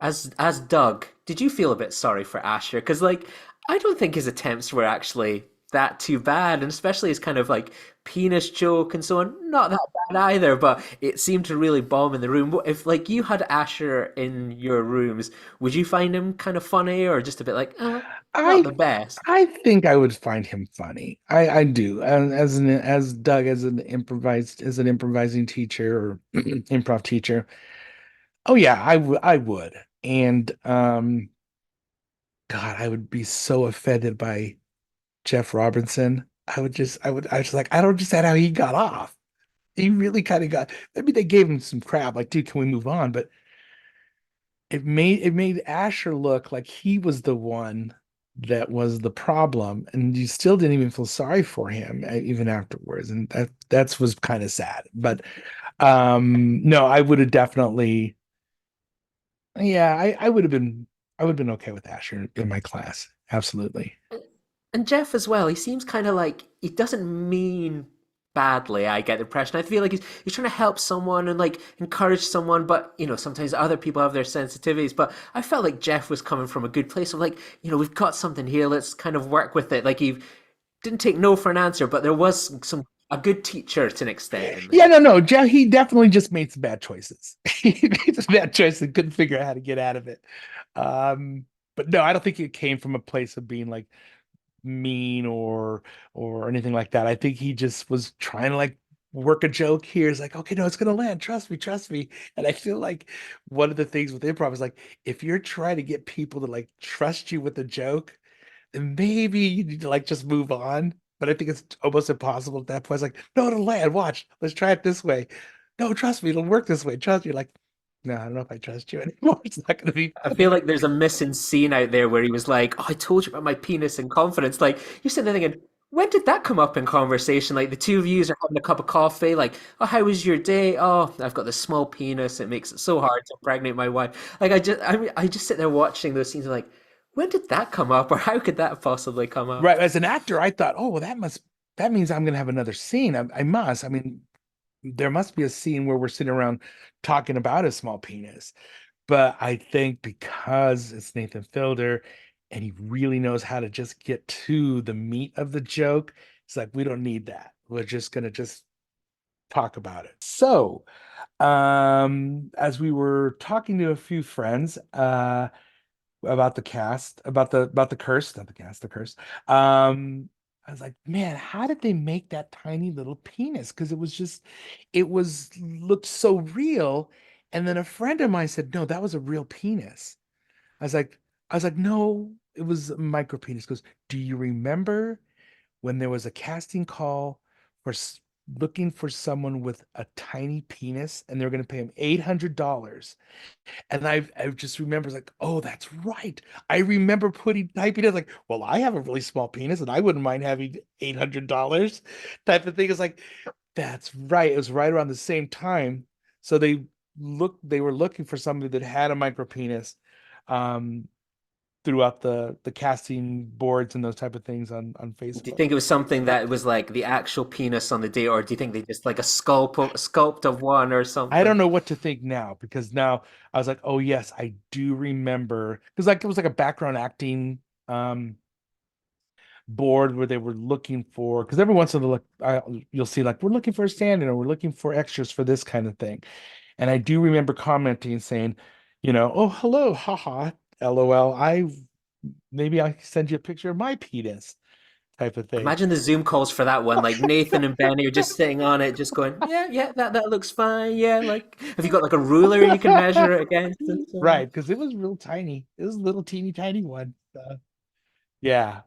As Doug, did you feel a bit sorry for Asher? Because like I don't think his attempts were actually that too bad, and especially his kind of like penis joke and so on, not that bad either. But it seemed to really bomb in the room. If like you had Asher in your rooms, would you find him kind of funny or just a bit like, not I the best? I think I would find him funny. I do. And as Doug as an improvising teacher or improv teacher. Oh yeah, I would. And God, I would be so offended by Jeff Robinson. I was like, I don't understand how he got off. He really kind of got, I mean, they gave him some crap, like, dude, can we move on? But it made Asher look like he was the one that was the problem, and you still didn't even feel sorry for him even afterwards, and that's was kind of sad. But no, I would have definitely, yeah, I would have been okay with Asher in my class, absolutely. And Jeff as well, he seems kind of like he doesn't mean badly. I get the impression. I feel like he's trying to help someone and like encourage someone, but sometimes other people have their sensitivities. But I felt like Jeff was coming from a good place of like, we've got something here. Let's kind of work with it. Like he didn't take no for an answer, but there was some a good teacher to an extent in Yeah, there. no, no, Jeff, he definitely just made some bad choices. He made some bad choices and couldn't figure out how to get out of it. Um, but no, I don't think it came from a place of being like mean or anything like that. I think he just was trying to like work a joke here. It's like, okay, no, it's gonna land. Trust me, trust me. And I feel like one of the things with improv is like if you're trying to get people to like trust you with a joke, then maybe you need to like just move on. But I think it's almost impossible at that point. It's like, no, it'll land. Watch, let's try it this way. No, trust me, it'll work this way. Trust me. Like, no, I don't know if I trust you anymore. It's not gonna be I feel funny. like there's a missing scene out there where he was like, "Oh, I told you about my penis and confidence." Like you're sitting there thinking, when did that come up in conversation? Like the two of you are having a cup of coffee, like, "Oh, how was your day?" "Oh, I've got this small penis. It makes it so hard to impregnate my wife." Like I just sit there watching those scenes, and like, when did that come up, or how could that possibly come up? Right. As an actor, I thought, oh, well, that means I'm gonna have another scene. I must. I mean, there must be a scene where we're sitting around talking about a small penis. But I think because it's Nathan Fielder and he really knows how to just get to the meat of the joke, it's like we don't need that. We're just gonna just talk about it. So, as we were talking to a few friends, about the cast, about the curse, not the cast, the curse. I was like, man, how did they make that tiny little penis? Because it was looked so real. And then a friend of mine said, no, that was a real penis. I was like, no, it was a micro penis. Goes, do you remember when there was a casting call for looking for someone with a tiny penis, and they were going to pay him $800? And I just remember like, oh, that's right. I remember typing it like, well, I have a really small penis and I wouldn't mind having $800 type of thing. It's like, that's right. It was right around the same time. So they were looking for somebody that had a micro penis um throughout the casting boards and those type of things on Do you Facebook. think it was something that was like the actual penis on the day, or do you think they just like a sculpt of one or I something? don't know what to think now because now I was like, oh yes, I do remember because like it was like a background acting um board where they were looking for because every once in a while you'll see like we're looking for a stand-in or we're looking for extras for this kind of thing. And I do remember commenting saying, oh hello, haha, LOL. Maybe I can send you a picture of my penis type of thing. Imagine the Zoom calls for that one. Like Nathan and Benny are just sitting on it, just going, "Yeah, yeah, that looks fine. Yeah, like, have you got like a ruler you can measure it against and so on?" Right, because it was real tiny. It was a little teeny tiny one. Yeah.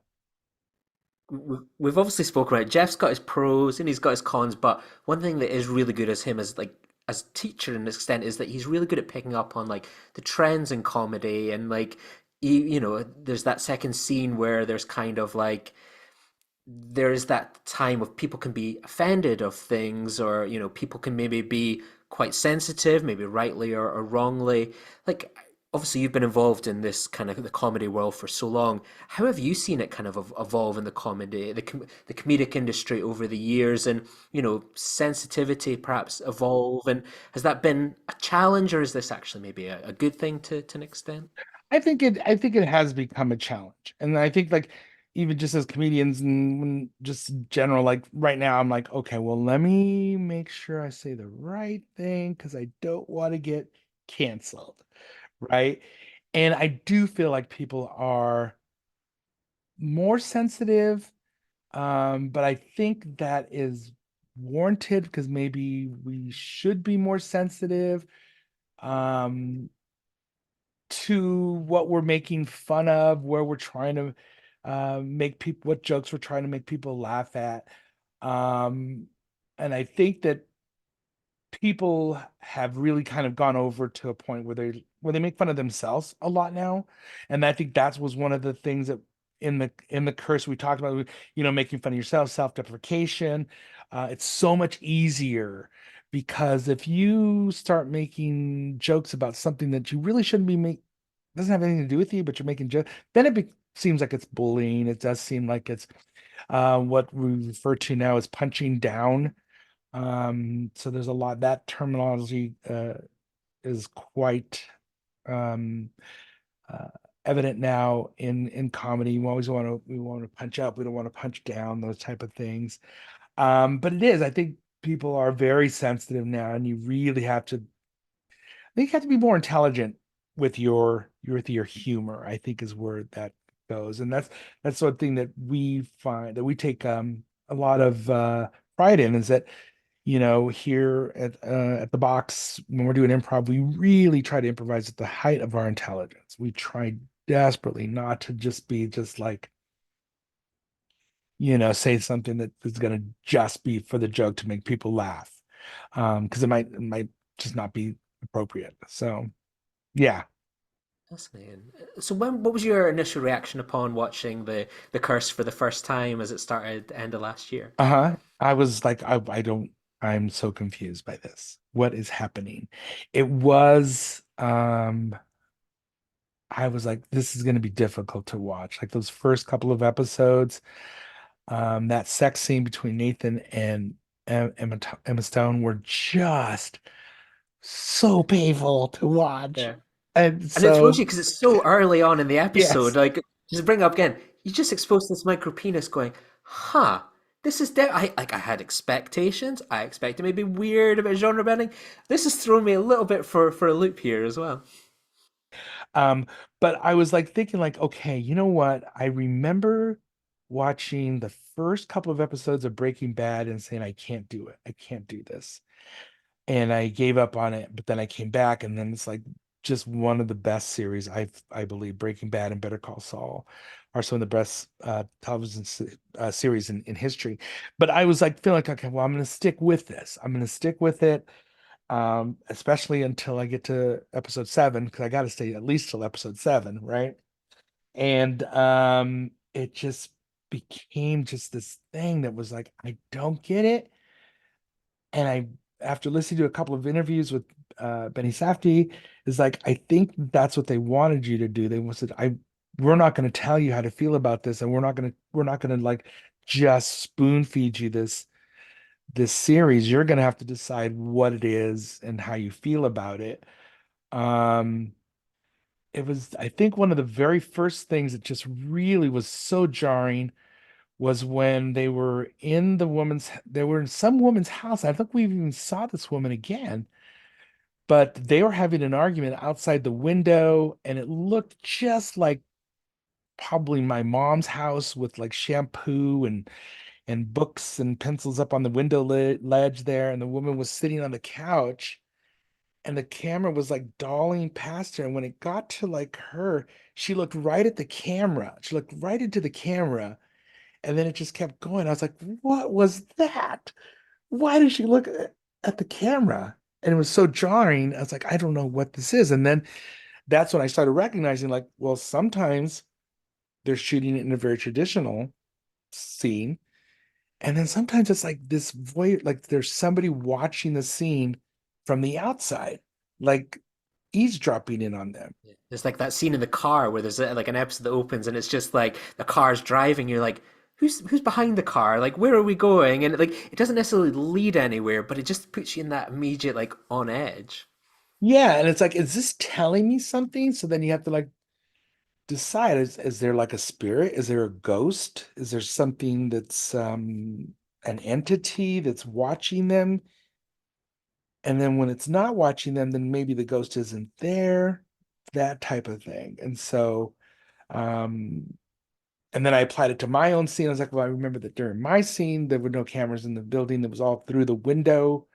We've obviously spoken about it. Jeff's got his pros and he's got his cons, but one thing that is really good as him as like as teacher in an extent is that he's really good at picking up on like the trends in comedy and like there's that second scene where there's kind of like there is that time of people can be offended of things or people can maybe be quite sensitive, maybe rightly or wrongly. Like obviously you've been involved in this kind of the comedy world for so long. How have you seen it kind of evolve in the comedy the comedic industry over the years, and sensitivity perhaps evolve, and has that been a challenge, or is this actually maybe a good thing to an extent? I think it has become a challenge. And I think like even just as comedians and when just general, like right now, I'm like, okay, well, let me make sure I say the right thing because I don't want to get canceled. Right. And I do feel like people are more sensitive. But I think that is warranted because maybe we should be more sensitive. Um, to what we're making fun of, where we're trying to make people, what jokes we're trying to make people laugh at. Um, and I think that people have really kind of gone over to a point where they make fun of themselves a lot now. And I think that was one of the things that in the curse we talked about, making fun of yourself, self-deprecation. It's so much easier because if you start making jokes about something that you really shouldn't be making, doesn't have anything to do with you, but you're making jokes, then seems like it's bullying. It does seem like it's what we refer to now as punching down. So there's a lot that terminology is quite um, uh, evident now in comedy. We want to punch up, we don't want to punch down, those type of things. But it is, I think people are very sensitive now, and you really have to think you have to be more intelligent with your humor, I think is where that goes. And that's one thing that we find that we take a lot of pride in is that here at the box when we're doing improv, we really try to improvise at the height of our intelligence. We try desperately not to just be just like, say something that is going to just be for the joke to make people laugh. Because it might just not be appropriate. So yeah. Fascinating. So what was your initial reaction upon watching the Curse for the first time as it started at the end of last year? Uh-huh. I was like, I don't, I'm so confused by this. What is happening? It was, I was like, this is going to be difficult to watch. Like those first couple of episodes, that sex scene between Nathan and Emma Stone were just so painful to watch. Yeah. And And it throws so, you because it's so early on in the episode. yes, Like, just bring up again, you just exposed this micro penis going, huh, this is I had expectations. I expected maybe weird, a bit genre bending. This has thrown me a little bit for a loop here as well. Um, but I was like thinking like, okay, you know what? I remember watching the first couple of episodes of Breaking Bad and saying, I can't do it. I can't do this. And I gave up on it, but then I came back and then it's like just one of the best series I believe Breaking Bad and Better Call Saul are some of the best series in history. But I was like feeling like, okay, well, I'm going to stick with this. I'm going to stick with it, especially until I get to episode 7 because I got to stay at least till episode 7, right? And it just became just this thing that was like, I don't get it. And I, after listening to a couple of interviews with Benny Safdie, is like, I think that's what they wanted you to do. They said, we're not going to tell you how to feel about this, and we're not going to like just spoon feed you this series. You're going to have to decide what it is and how you feel about it. Um, it was, I think, one of the very first things that just really was so jarring was when they were in some woman's house. I think we even saw this woman again, but they were having an argument outside the window, and it looked just like probably my mom's house with like shampoo and books and pencils up on the window ledge there, and the woman was sitting on the couch. And the camera was like dolling past her. And when it got to like her, she looked right at the camera. She looked right into the camera. And then it just kept going. I was like, what was that? Why did she look at the camera? And it was so jarring. I was like, I don't know what this is. And then that's when I started recognizing, like, well, sometimes they're shooting it in a very traditional scene. And then sometimes it's like this voice, like there's somebody watching the scene from the outside, like eavesdropping in on them. There's like that scene in the car where there's like an episode that opens and it's just like the car's driving. You're like, who's behind the car? Like, where are we going? And like, it doesn't necessarily lead anywhere, but it just puts you in that immediate like on edge. Yeah. And it's like, is this telling me something? So then you have to like decide, is there like a spirit? Is there a ghost? Is there something that's an entity that's watching them? And then when it's not watching them, then maybe the ghost isn't there, that type of thing. And so, um, and then I applied it to my own scene. I was like, well, I remember that during my scene, there were no cameras in the building. It was all through the window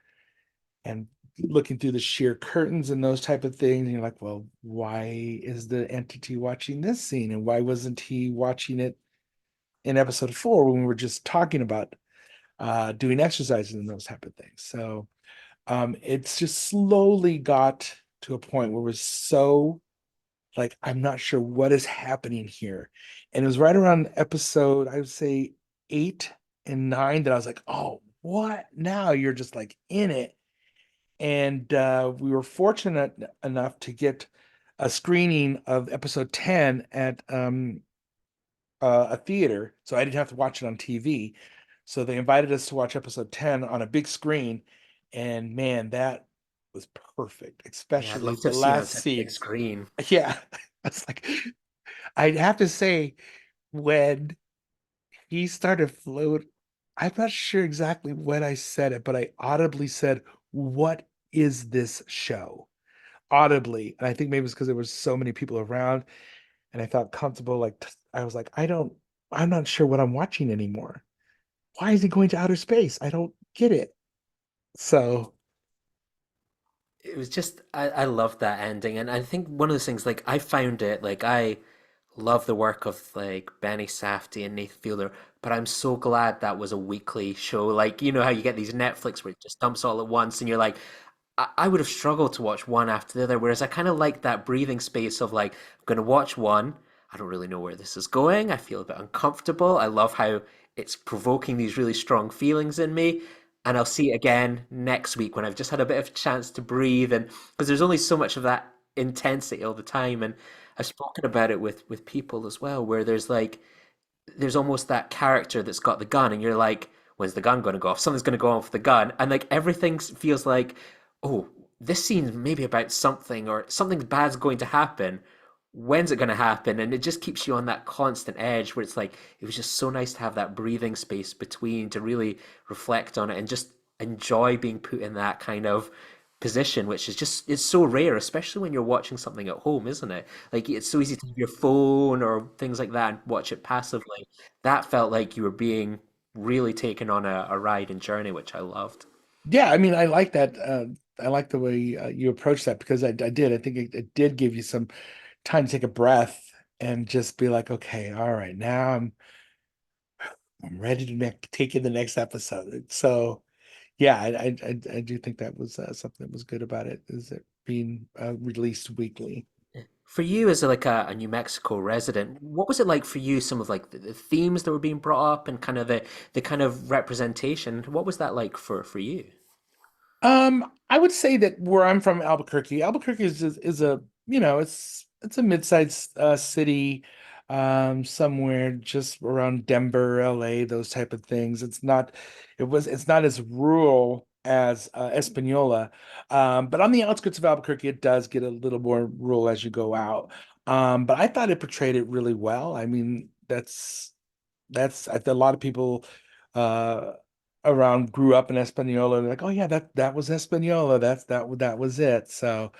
and looking through the sheer curtains and those type of things. And you're like, well, why is the entity watching this scene? And why wasn't he watching it in episode 4 when we were just talking about doing exercises and those type of things? So it's just slowly got to a point where it was so like, I'm not sure what is happening here. And it was right around episode, I would say 8 and 9 that I was like, oh, what now? You're just like in it. And we were fortunate enough to get a screening of episode 10 at a theater. So I didn't have to watch it on TV. So they invited us to watch episode 10 on a big screen. And man, that was perfect, Yeah, I'd especially love to the have seen it on last such a big scene. screen. Yeah. It's like, I'd have to say, when he started float, I'm not sure exactly when I said it, but I audibly said, what is this show? Audibly. And I think maybe it's because there was so many people around and I felt comfortable. Like, I was like, I'm not sure what I'm watching anymore. Why is he going to outer space? I don't get it. So, It was just I loved that ending, and I think one of those things like I found it like I love the work of like Benny Safdie and Nathan Fielder, but I'm so glad that was a weekly show. Like you know how you get these Netflix where it just dumps all at once, and you're like, I would have struggled to watch one after the other. Whereas I kind of like that breathing space of like I'm going to watch one. I don't really know where this is going. I feel a bit uncomfortable. I love how it's provoking these really strong feelings in me and I'll see it again next week when I've just had a bit of a chance to breathe and because there's only so much of that intensity all the time and I've spoken about it with people as well where there's like there's almost that character that's got the gun and you're like when's the gun going to go off something's going to go off with the gun and like everything feels like oh this scene's maybe about something or something bad's going to happen when's it going to happen? And it just keeps you on that constant edge where it's like, it was just so nice to have that breathing space between to really reflect on it and just enjoy being put in that kind of position, which is just, it's so rare, especially when you're watching something at home, isn't it? Like, it's so easy to have your phone or things like that and watch it passively. That felt like you were being really taken on a ride and journey, which I loved. Yeah, I mean, I like that. I like the way you approach that because I did. I think it did give you some time to take a breath and just be like, okay, all right, now I'm ready to take in the next episode. So yeah, I do think that was something that was good about it, is it being released weekly. For you as like a New Mexico resident, what was it like for you? Some of like the themes that were being brought up and kind of the kind of representation. What was that like for you? I would say that where I'm from, Albuquerque is a, it's a mid-sized city, somewhere just around Denver, LA, those type of things. It's not as rural as Espanola, but on the outskirts of Albuquerque, it does get a little more rural as you go out. But I thought it portrayed it really well. I mean, a lot of people uh around grew up in Espanola and like, oh yeah, that was Espanola. That was it. So,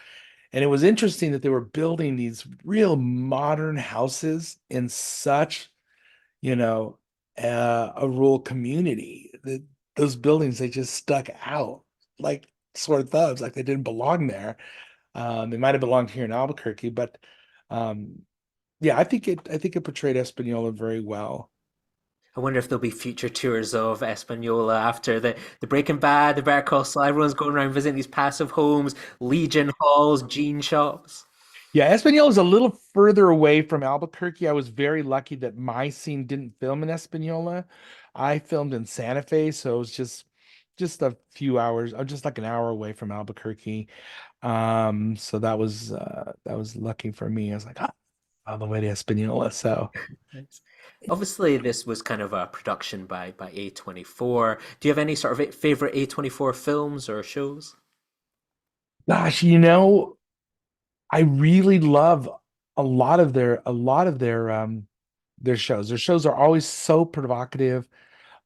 and it was interesting that they were building these real modern houses in such, you know, a rural community. Those buildings, they just stuck out like sore thumbs, like they didn't belong there. They might have belonged here in Albuquerque, but um yeah, I think it portrayed Espanola very well. I wonder if there'll be future tours of Espanola after the Breaking Bad, the Better Call Saul. Everyone's going around visiting these passive homes, Legion halls, jean shops. Yeah, Espanol is a little further away from Albuquerque. I was very lucky that my scene didn't film in Espanola. I filmed in Santa Fe, so it was just a few hours, just like an hour away from Albuquerque. So that was lucky for me. I was like, ah, all the way to Espanola. So, Nice. Obviously, this was kind of a production by A24. Do you have any sort of favorite A24 films or shows? gosh, I really love a lot of their shows. Their shows are always so provocative.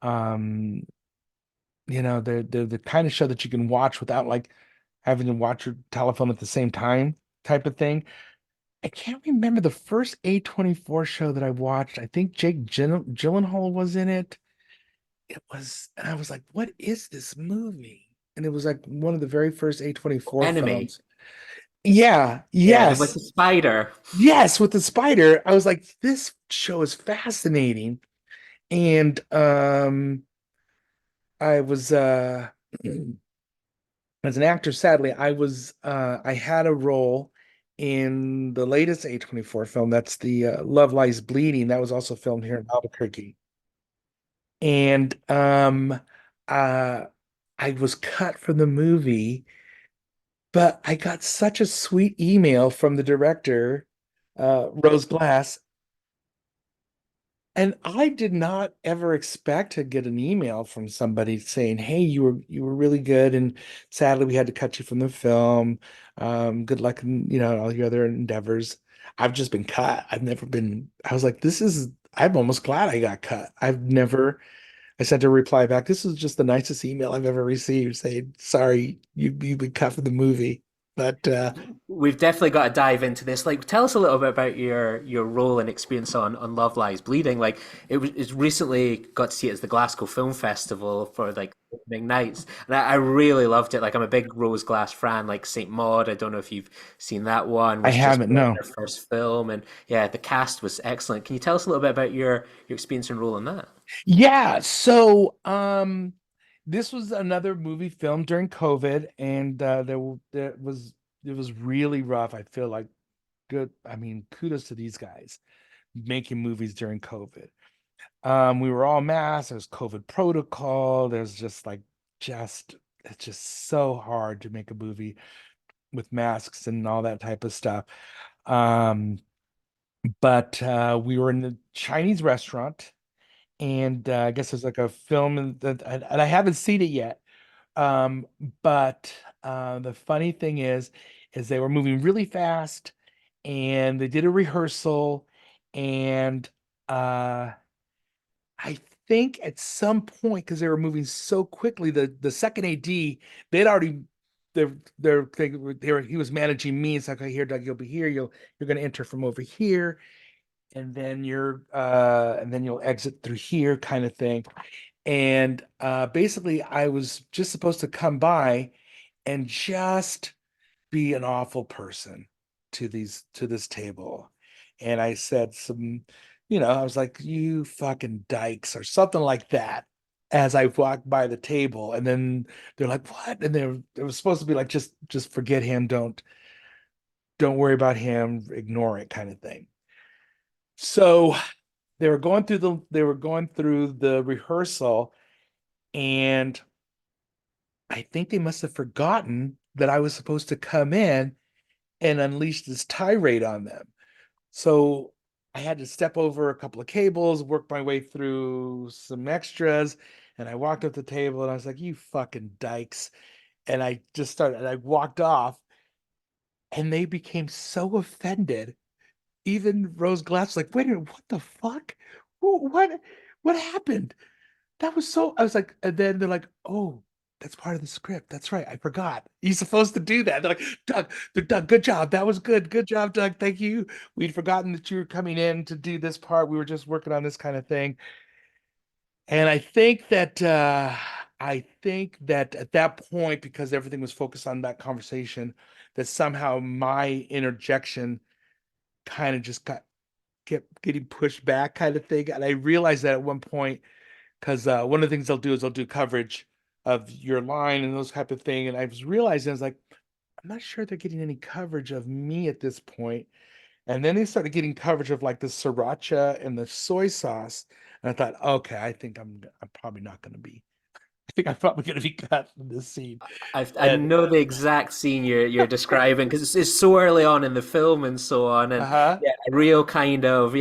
Um, they're the kind of show that you can watch without like having to watch your telephone at the same time type of thing. I can't remember the first A24 show that I watched. I think Gyllenhaal was in it. And I was like, what is this movie? And it was like one of the very first A24 Enemy. films. Yeah, Yeah, with the yes, spider. yes, with the spider. I was like, this show is fascinating. And I was as an actor, sadly, I had a role in the latest A24 film. That's the Love Lies Bleeding. That was also filmed here in Albuquerque. And uh I was cut from the movie, but I got such a sweet email from the director, Rose Glass. And I did not ever expect to get an email from somebody saying, "Hey, you were really good, and sadly we had to cut you from the film. Good luck in, all your other endeavors." I've just been cut. I've never been. I was like, I'm almost glad I got cut. I sent a reply back. This is just the nicest email I've ever received, saying, "Sorry, you've been cut from the movie." But We've definitely got to dive into this. Like, tell us a little bit about your role and experience on Love Lies Bleeding. Like, it's recently got to see it as the Glasgow Film Festival for like opening nights, and I really loved it. Like, I'm a big Rose Glass fan. Like Saint Maud, I don't know if you've seen that one. I Was just haven't, no. their first film, and yeah, the cast was excellent. Can you tell us a little bit about your experience and role in that? Yeah, so this was another movie filmed during COVID, and it was really rough. I feel like good. I mean, kudos to these guys making movies during COVID. We were all masked. There's COVID protocol. There's just it's just so hard to make a movie with masks and all that type of stuff. Um, but we were in the Chinese restaurant, and I guess there's like a film and I haven't seen it yet. But the funny thing is they were moving really fast, and they did a rehearsal, and uh I think at some point, because they were moving so quickly, the second AD, they'd already their thing they were he was managing me. It's like, okay, here, Doug, you'll be here, you're gonna enter from over here, and then you'll exit through here, kind of thing. And basically I was just supposed to come by and just be an awful person to this table. And I said I was like, you fucking dykes or something like that as I walked by the table. And then they're like, what? And it was supposed to be like, just forget him, don't worry about him, ignore it, kind of thing. So they were going through the rehearsal, and I think they must have forgotten that I was supposed to come in and unleash this tirade on them. So I had to step over a couple of cables, work my way through some extras, and I walked up the table and I was like, you fucking dykes. And I walked off, and they became so offended. Even Rose Glass was like, wait a minute, what the fuck? What what happened? That was so, I was like, and then they're like, oh, that's part of the script. That's right. I forgot. He's supposed to do that. They're like, Doug, good job. That was good. Good job, Doug. Thank you. We'd forgotten that you were coming in to do this part. We were just working on this kind of thing. And I think that at that point, because everything was focused on that conversation, that somehow my interjection kind of just kept getting pushed back, kind of thing. And I realized that at one point, because one of the things they'll do is they'll do coverage of your line and those type of thing. And I was realizing, I was like, I'm not sure they're getting any coverage of me at this point. And then they started getting coverage of like the sriracha and the soy sauce. And I thought, okay, I'm probably not going to be. I think I'm probably going to be cut from this scene. I And know the exact scene you're describing because it's so early on in the film and so on, and uh-huh. yeah, a real kind of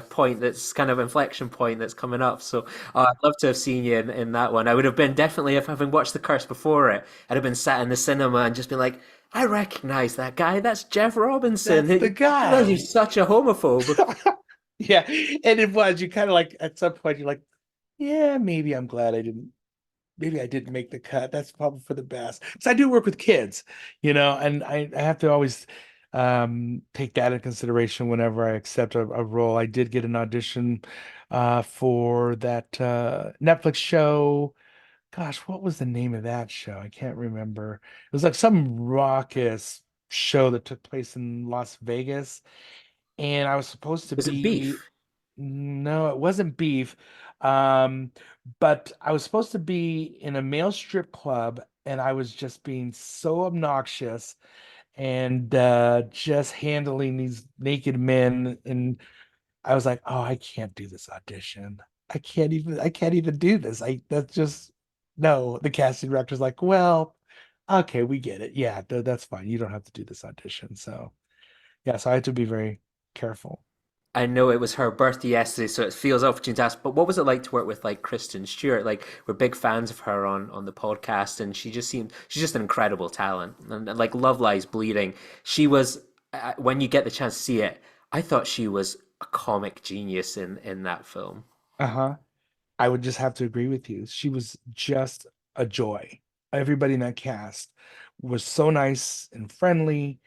point that's kind of inflection point that's coming up. So I'd love to have seen you in that one. I would have been definitely if having watched The Curse before it, I'd have been sat in the cinema and just been like, I recognize that guy. That's Jeff Robinson. That's the He knows guy. he's such a homophobe. Yeah. And it was, you kind of like, at some point, you're like, yeah, maybe I didn't make the cut. That's probably for the best. Because I do work with kids, and I have to always take that into consideration whenever I accept a role. I did get an audition for that Netflix show. Gosh, what was the name of that show? I can't remember. It was like some raucous show that took place in Las Vegas, and I was supposed to Was it be, beef? no, it wasn't beef. Um, but I was supposed to be in a male strip club, and I was just being so obnoxious and just handling these naked men. And I was like, oh, I can't do this audition. I can't even do this. That's just, no. The casting director's like, well, okay, we get it. Yeah, that's fine. You don't have to do this audition. So yeah, so I had to be very careful. I know it was her birthday yesterday, so it feels opportune to ask. But what was it like to work with like Kristen Stewart? Like we're big fans of her on the podcast, and she's just an incredible talent. And like Love Lies Bleeding, she was when you get the chance to see it, I thought she was a comic genius in that film. Uh-huh. I would just have to agree with you. She was just a joy. Everybody in that cast was so nice and friendly,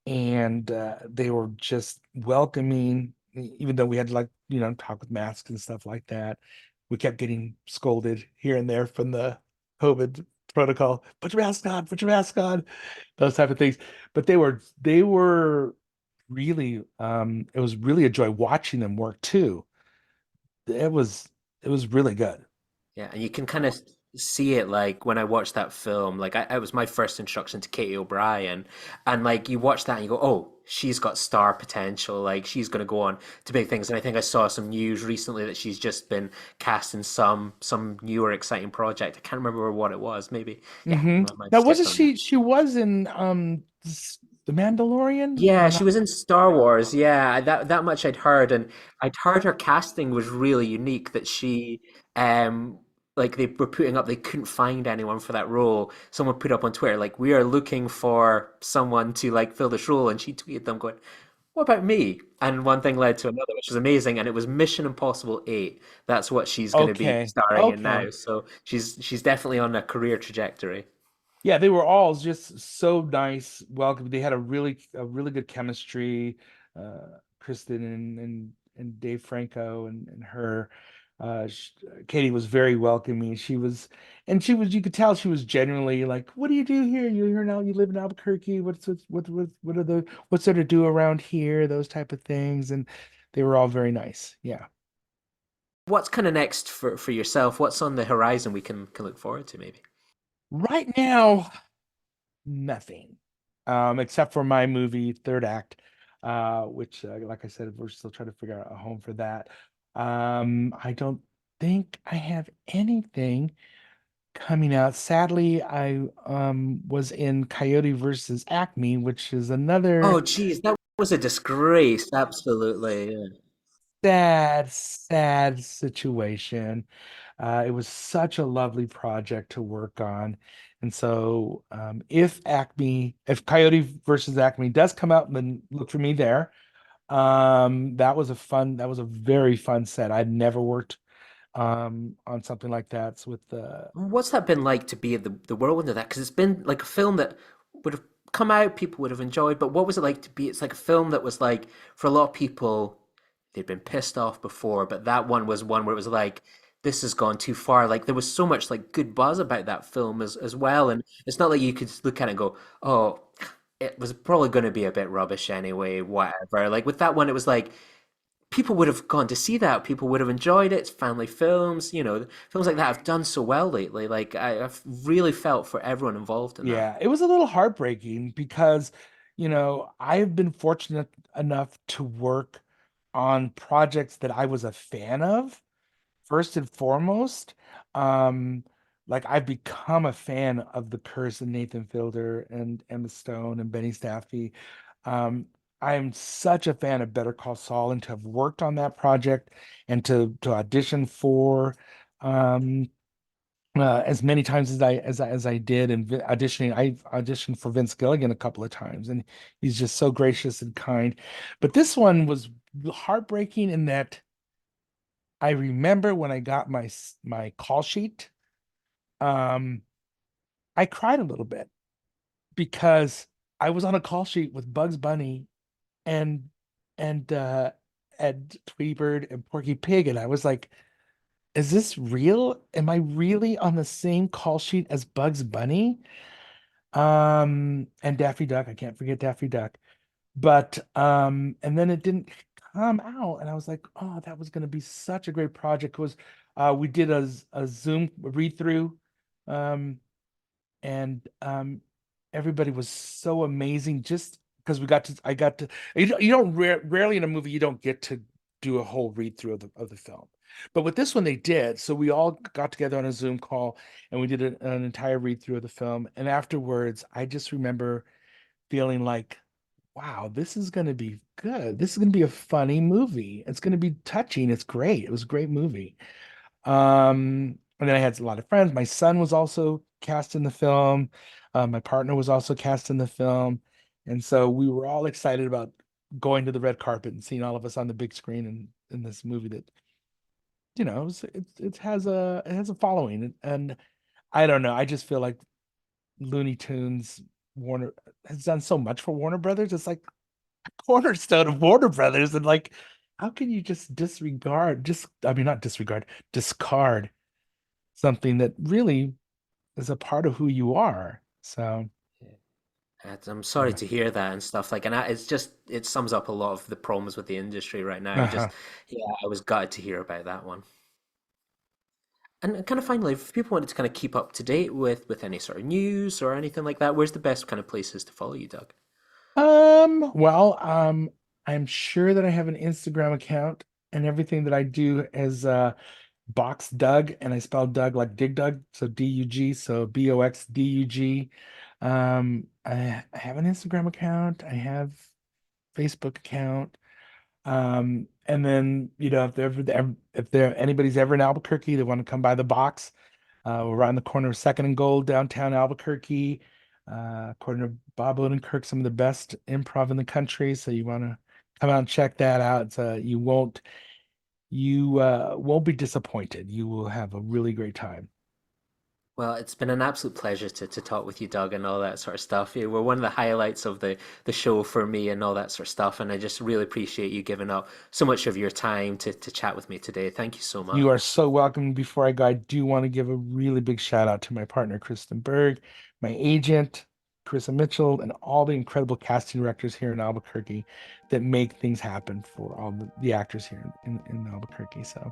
and they were just welcoming, even though we had to, like, talk with masks and stuff like that. We kept getting scolded here and there from the COVID protocol. Put your mask on, put your mask on, those type of things. But they were really, it was really a joy watching them work too. It was it was really good. Yeah, and you can kind of see it like when I watched that film, like it was my first introduction to Katie O'Brien, and like you watch that and you go, oh, she's got star potential, like she's going to go on to big things. And I think I saw some news recently that she's just been cast in some newer exciting project. I can't remember what it was. Maybe, yeah, my Now, mistake wasn't on that. she was in The Mandalorian? Am Yeah, I she not? was in Star Wars. Yeah, that much I'd heard, and I'd heard her casting was really unique. That she, like they were putting up, they couldn't find anyone for that role. Someone put up on Twitter like, "We are looking for someone to like fill this role," and she tweeted them going, what about me? And one thing led to another, which was amazing, and it was Mission Impossible 8. That's what she's going to be Okay. starring in now. Okay. So she's definitely on a career trajectory. Yeah, they were all just so nice, welcome. They had a really good chemistry. Kristen and Dave Franco and her. Katie was very welcoming. She was you could tell she was genuinely like, "What do you do here? You're here now. You live in Albuquerque. What's there to do around here? Those type of things." And they were all very nice. Yeah. What's kind of next for yourself? What's on the horizon we can look forward to maybe? Right now, nothing, except for my movie Third Act, which, like I said, we're still trying to figure out a home for that. I don't think I have anything coming out. Sadly, I was in Coyote versus Acme, which is Oh, another geez, that was a disgrace. Absolutely. Yeah. sad, sad situation. It was such a lovely project to work on. And so, if Coyote versus Acme does come out, then look for me there. That was a very fun set. I'd never worked on something like that. So with the What's that been like to be in the whirlwind of that? Because it's been like a film that would have come out, people would have enjoyed, but what was it like to be? It's like a film that was like, for a lot of people, they'd been pissed off before, but that one was one where it was like, this has gone too far. Like there was so much like good buzz about that film as well, and it's not like you could look at it and go, oh, it was probably going to be a bit rubbish anyway, whatever. Like with that one, it was like people would have gone to see that. People would have enjoyed it. It's family films, films like that have done so well lately. Like I've really felt for everyone involved in that. Yeah, it was a little heartbreaking because, I've been fortunate enough to work on projects that I was a fan of, first and foremost. Um, like I've become a fan of The Curse and Nathan Fielder and Emma Stone and Benny Staffy. Um, I'm such a fan of Better Call Saul, and to have worked on that project and to audition for um as many times as I did, and auditioning, I auditioned for Vince Gilligan a couple of times, and he's just so gracious and kind. But this one was heartbreaking in that I remember when I got my call sheet, um, I cried a little bit because I was on a call sheet with Bugs Bunny and and Ed Tweebird and Porky Pig, and I was like, "Is this real? Am I really on the same call sheet as Bugs Bunny?" And Daffy Duck, I can't forget Daffy Duck. But and then it didn't come out, and I was like, oh, that was going to be such a great project. Was We did a Zoom read through, um, and everybody was so amazing. Just because I got to, you don't rarely in a movie you don't get to do a whole read through of the film, but with this one they did. So we all got together on a Zoom call and we did an entire read through of the film. And afterwards, I just remember feeling like, wow, this is going to be good. This is going to be a funny movie. It's going to be touching. It's great. It was a great movie. And then I had a lot of friends. My son was also cast in the film. My partner was also cast in the film. And so we were all excited about going to the red carpet and seeing all of us on the big screen in this movie that, it has a following. And I don't know. I just feel like Looney Tunes, Warner has done so much for Warner Brothers. It's like cornerstone of Warner Brothers. And like, how can you just I mean, not disregard, discard something that really is a part of who you are? So, I'm sorry yeah. to hear that and stuff like, and it's just it sums up a lot of the problems with the industry right now. Uh-huh. Just yeah, I was gutted to hear about that one. And kind of finally, if people wanted to kind of keep up to date with any sort of news or anything like that, where's the best kind of places to follow you, Doug? Well, I'm sure that I have an Instagram account, and everything that I do is Box Doug, and I spell Doug like Dig Dug, so D-U-G, so Boxdug. I have an Instagram account, I have Facebook account. And then, if anybody's ever in Albuquerque, they want to come by the box. We're right on the corner of Second and Gold, downtown Albuquerque. According to Bob Odenkirk, some of the best improv in the country. So you want to Come out and check that out. You won't be disappointed. You will have a really great time. Well, it's been an absolute pleasure to talk with you, Doug, and all that sort of stuff. You were one of the highlights of the show for me and all that sort of stuff. And I just really appreciate you giving up so much of your time to chat with me today. Thank you so much. You are so welcome. Before I go, I do want to give a really big shout out to my partner, Kristen Berg, my agent, Carissa Mitchell, and all the incredible casting directors here in Albuquerque that make things happen for all the actors here in Albuquerque. So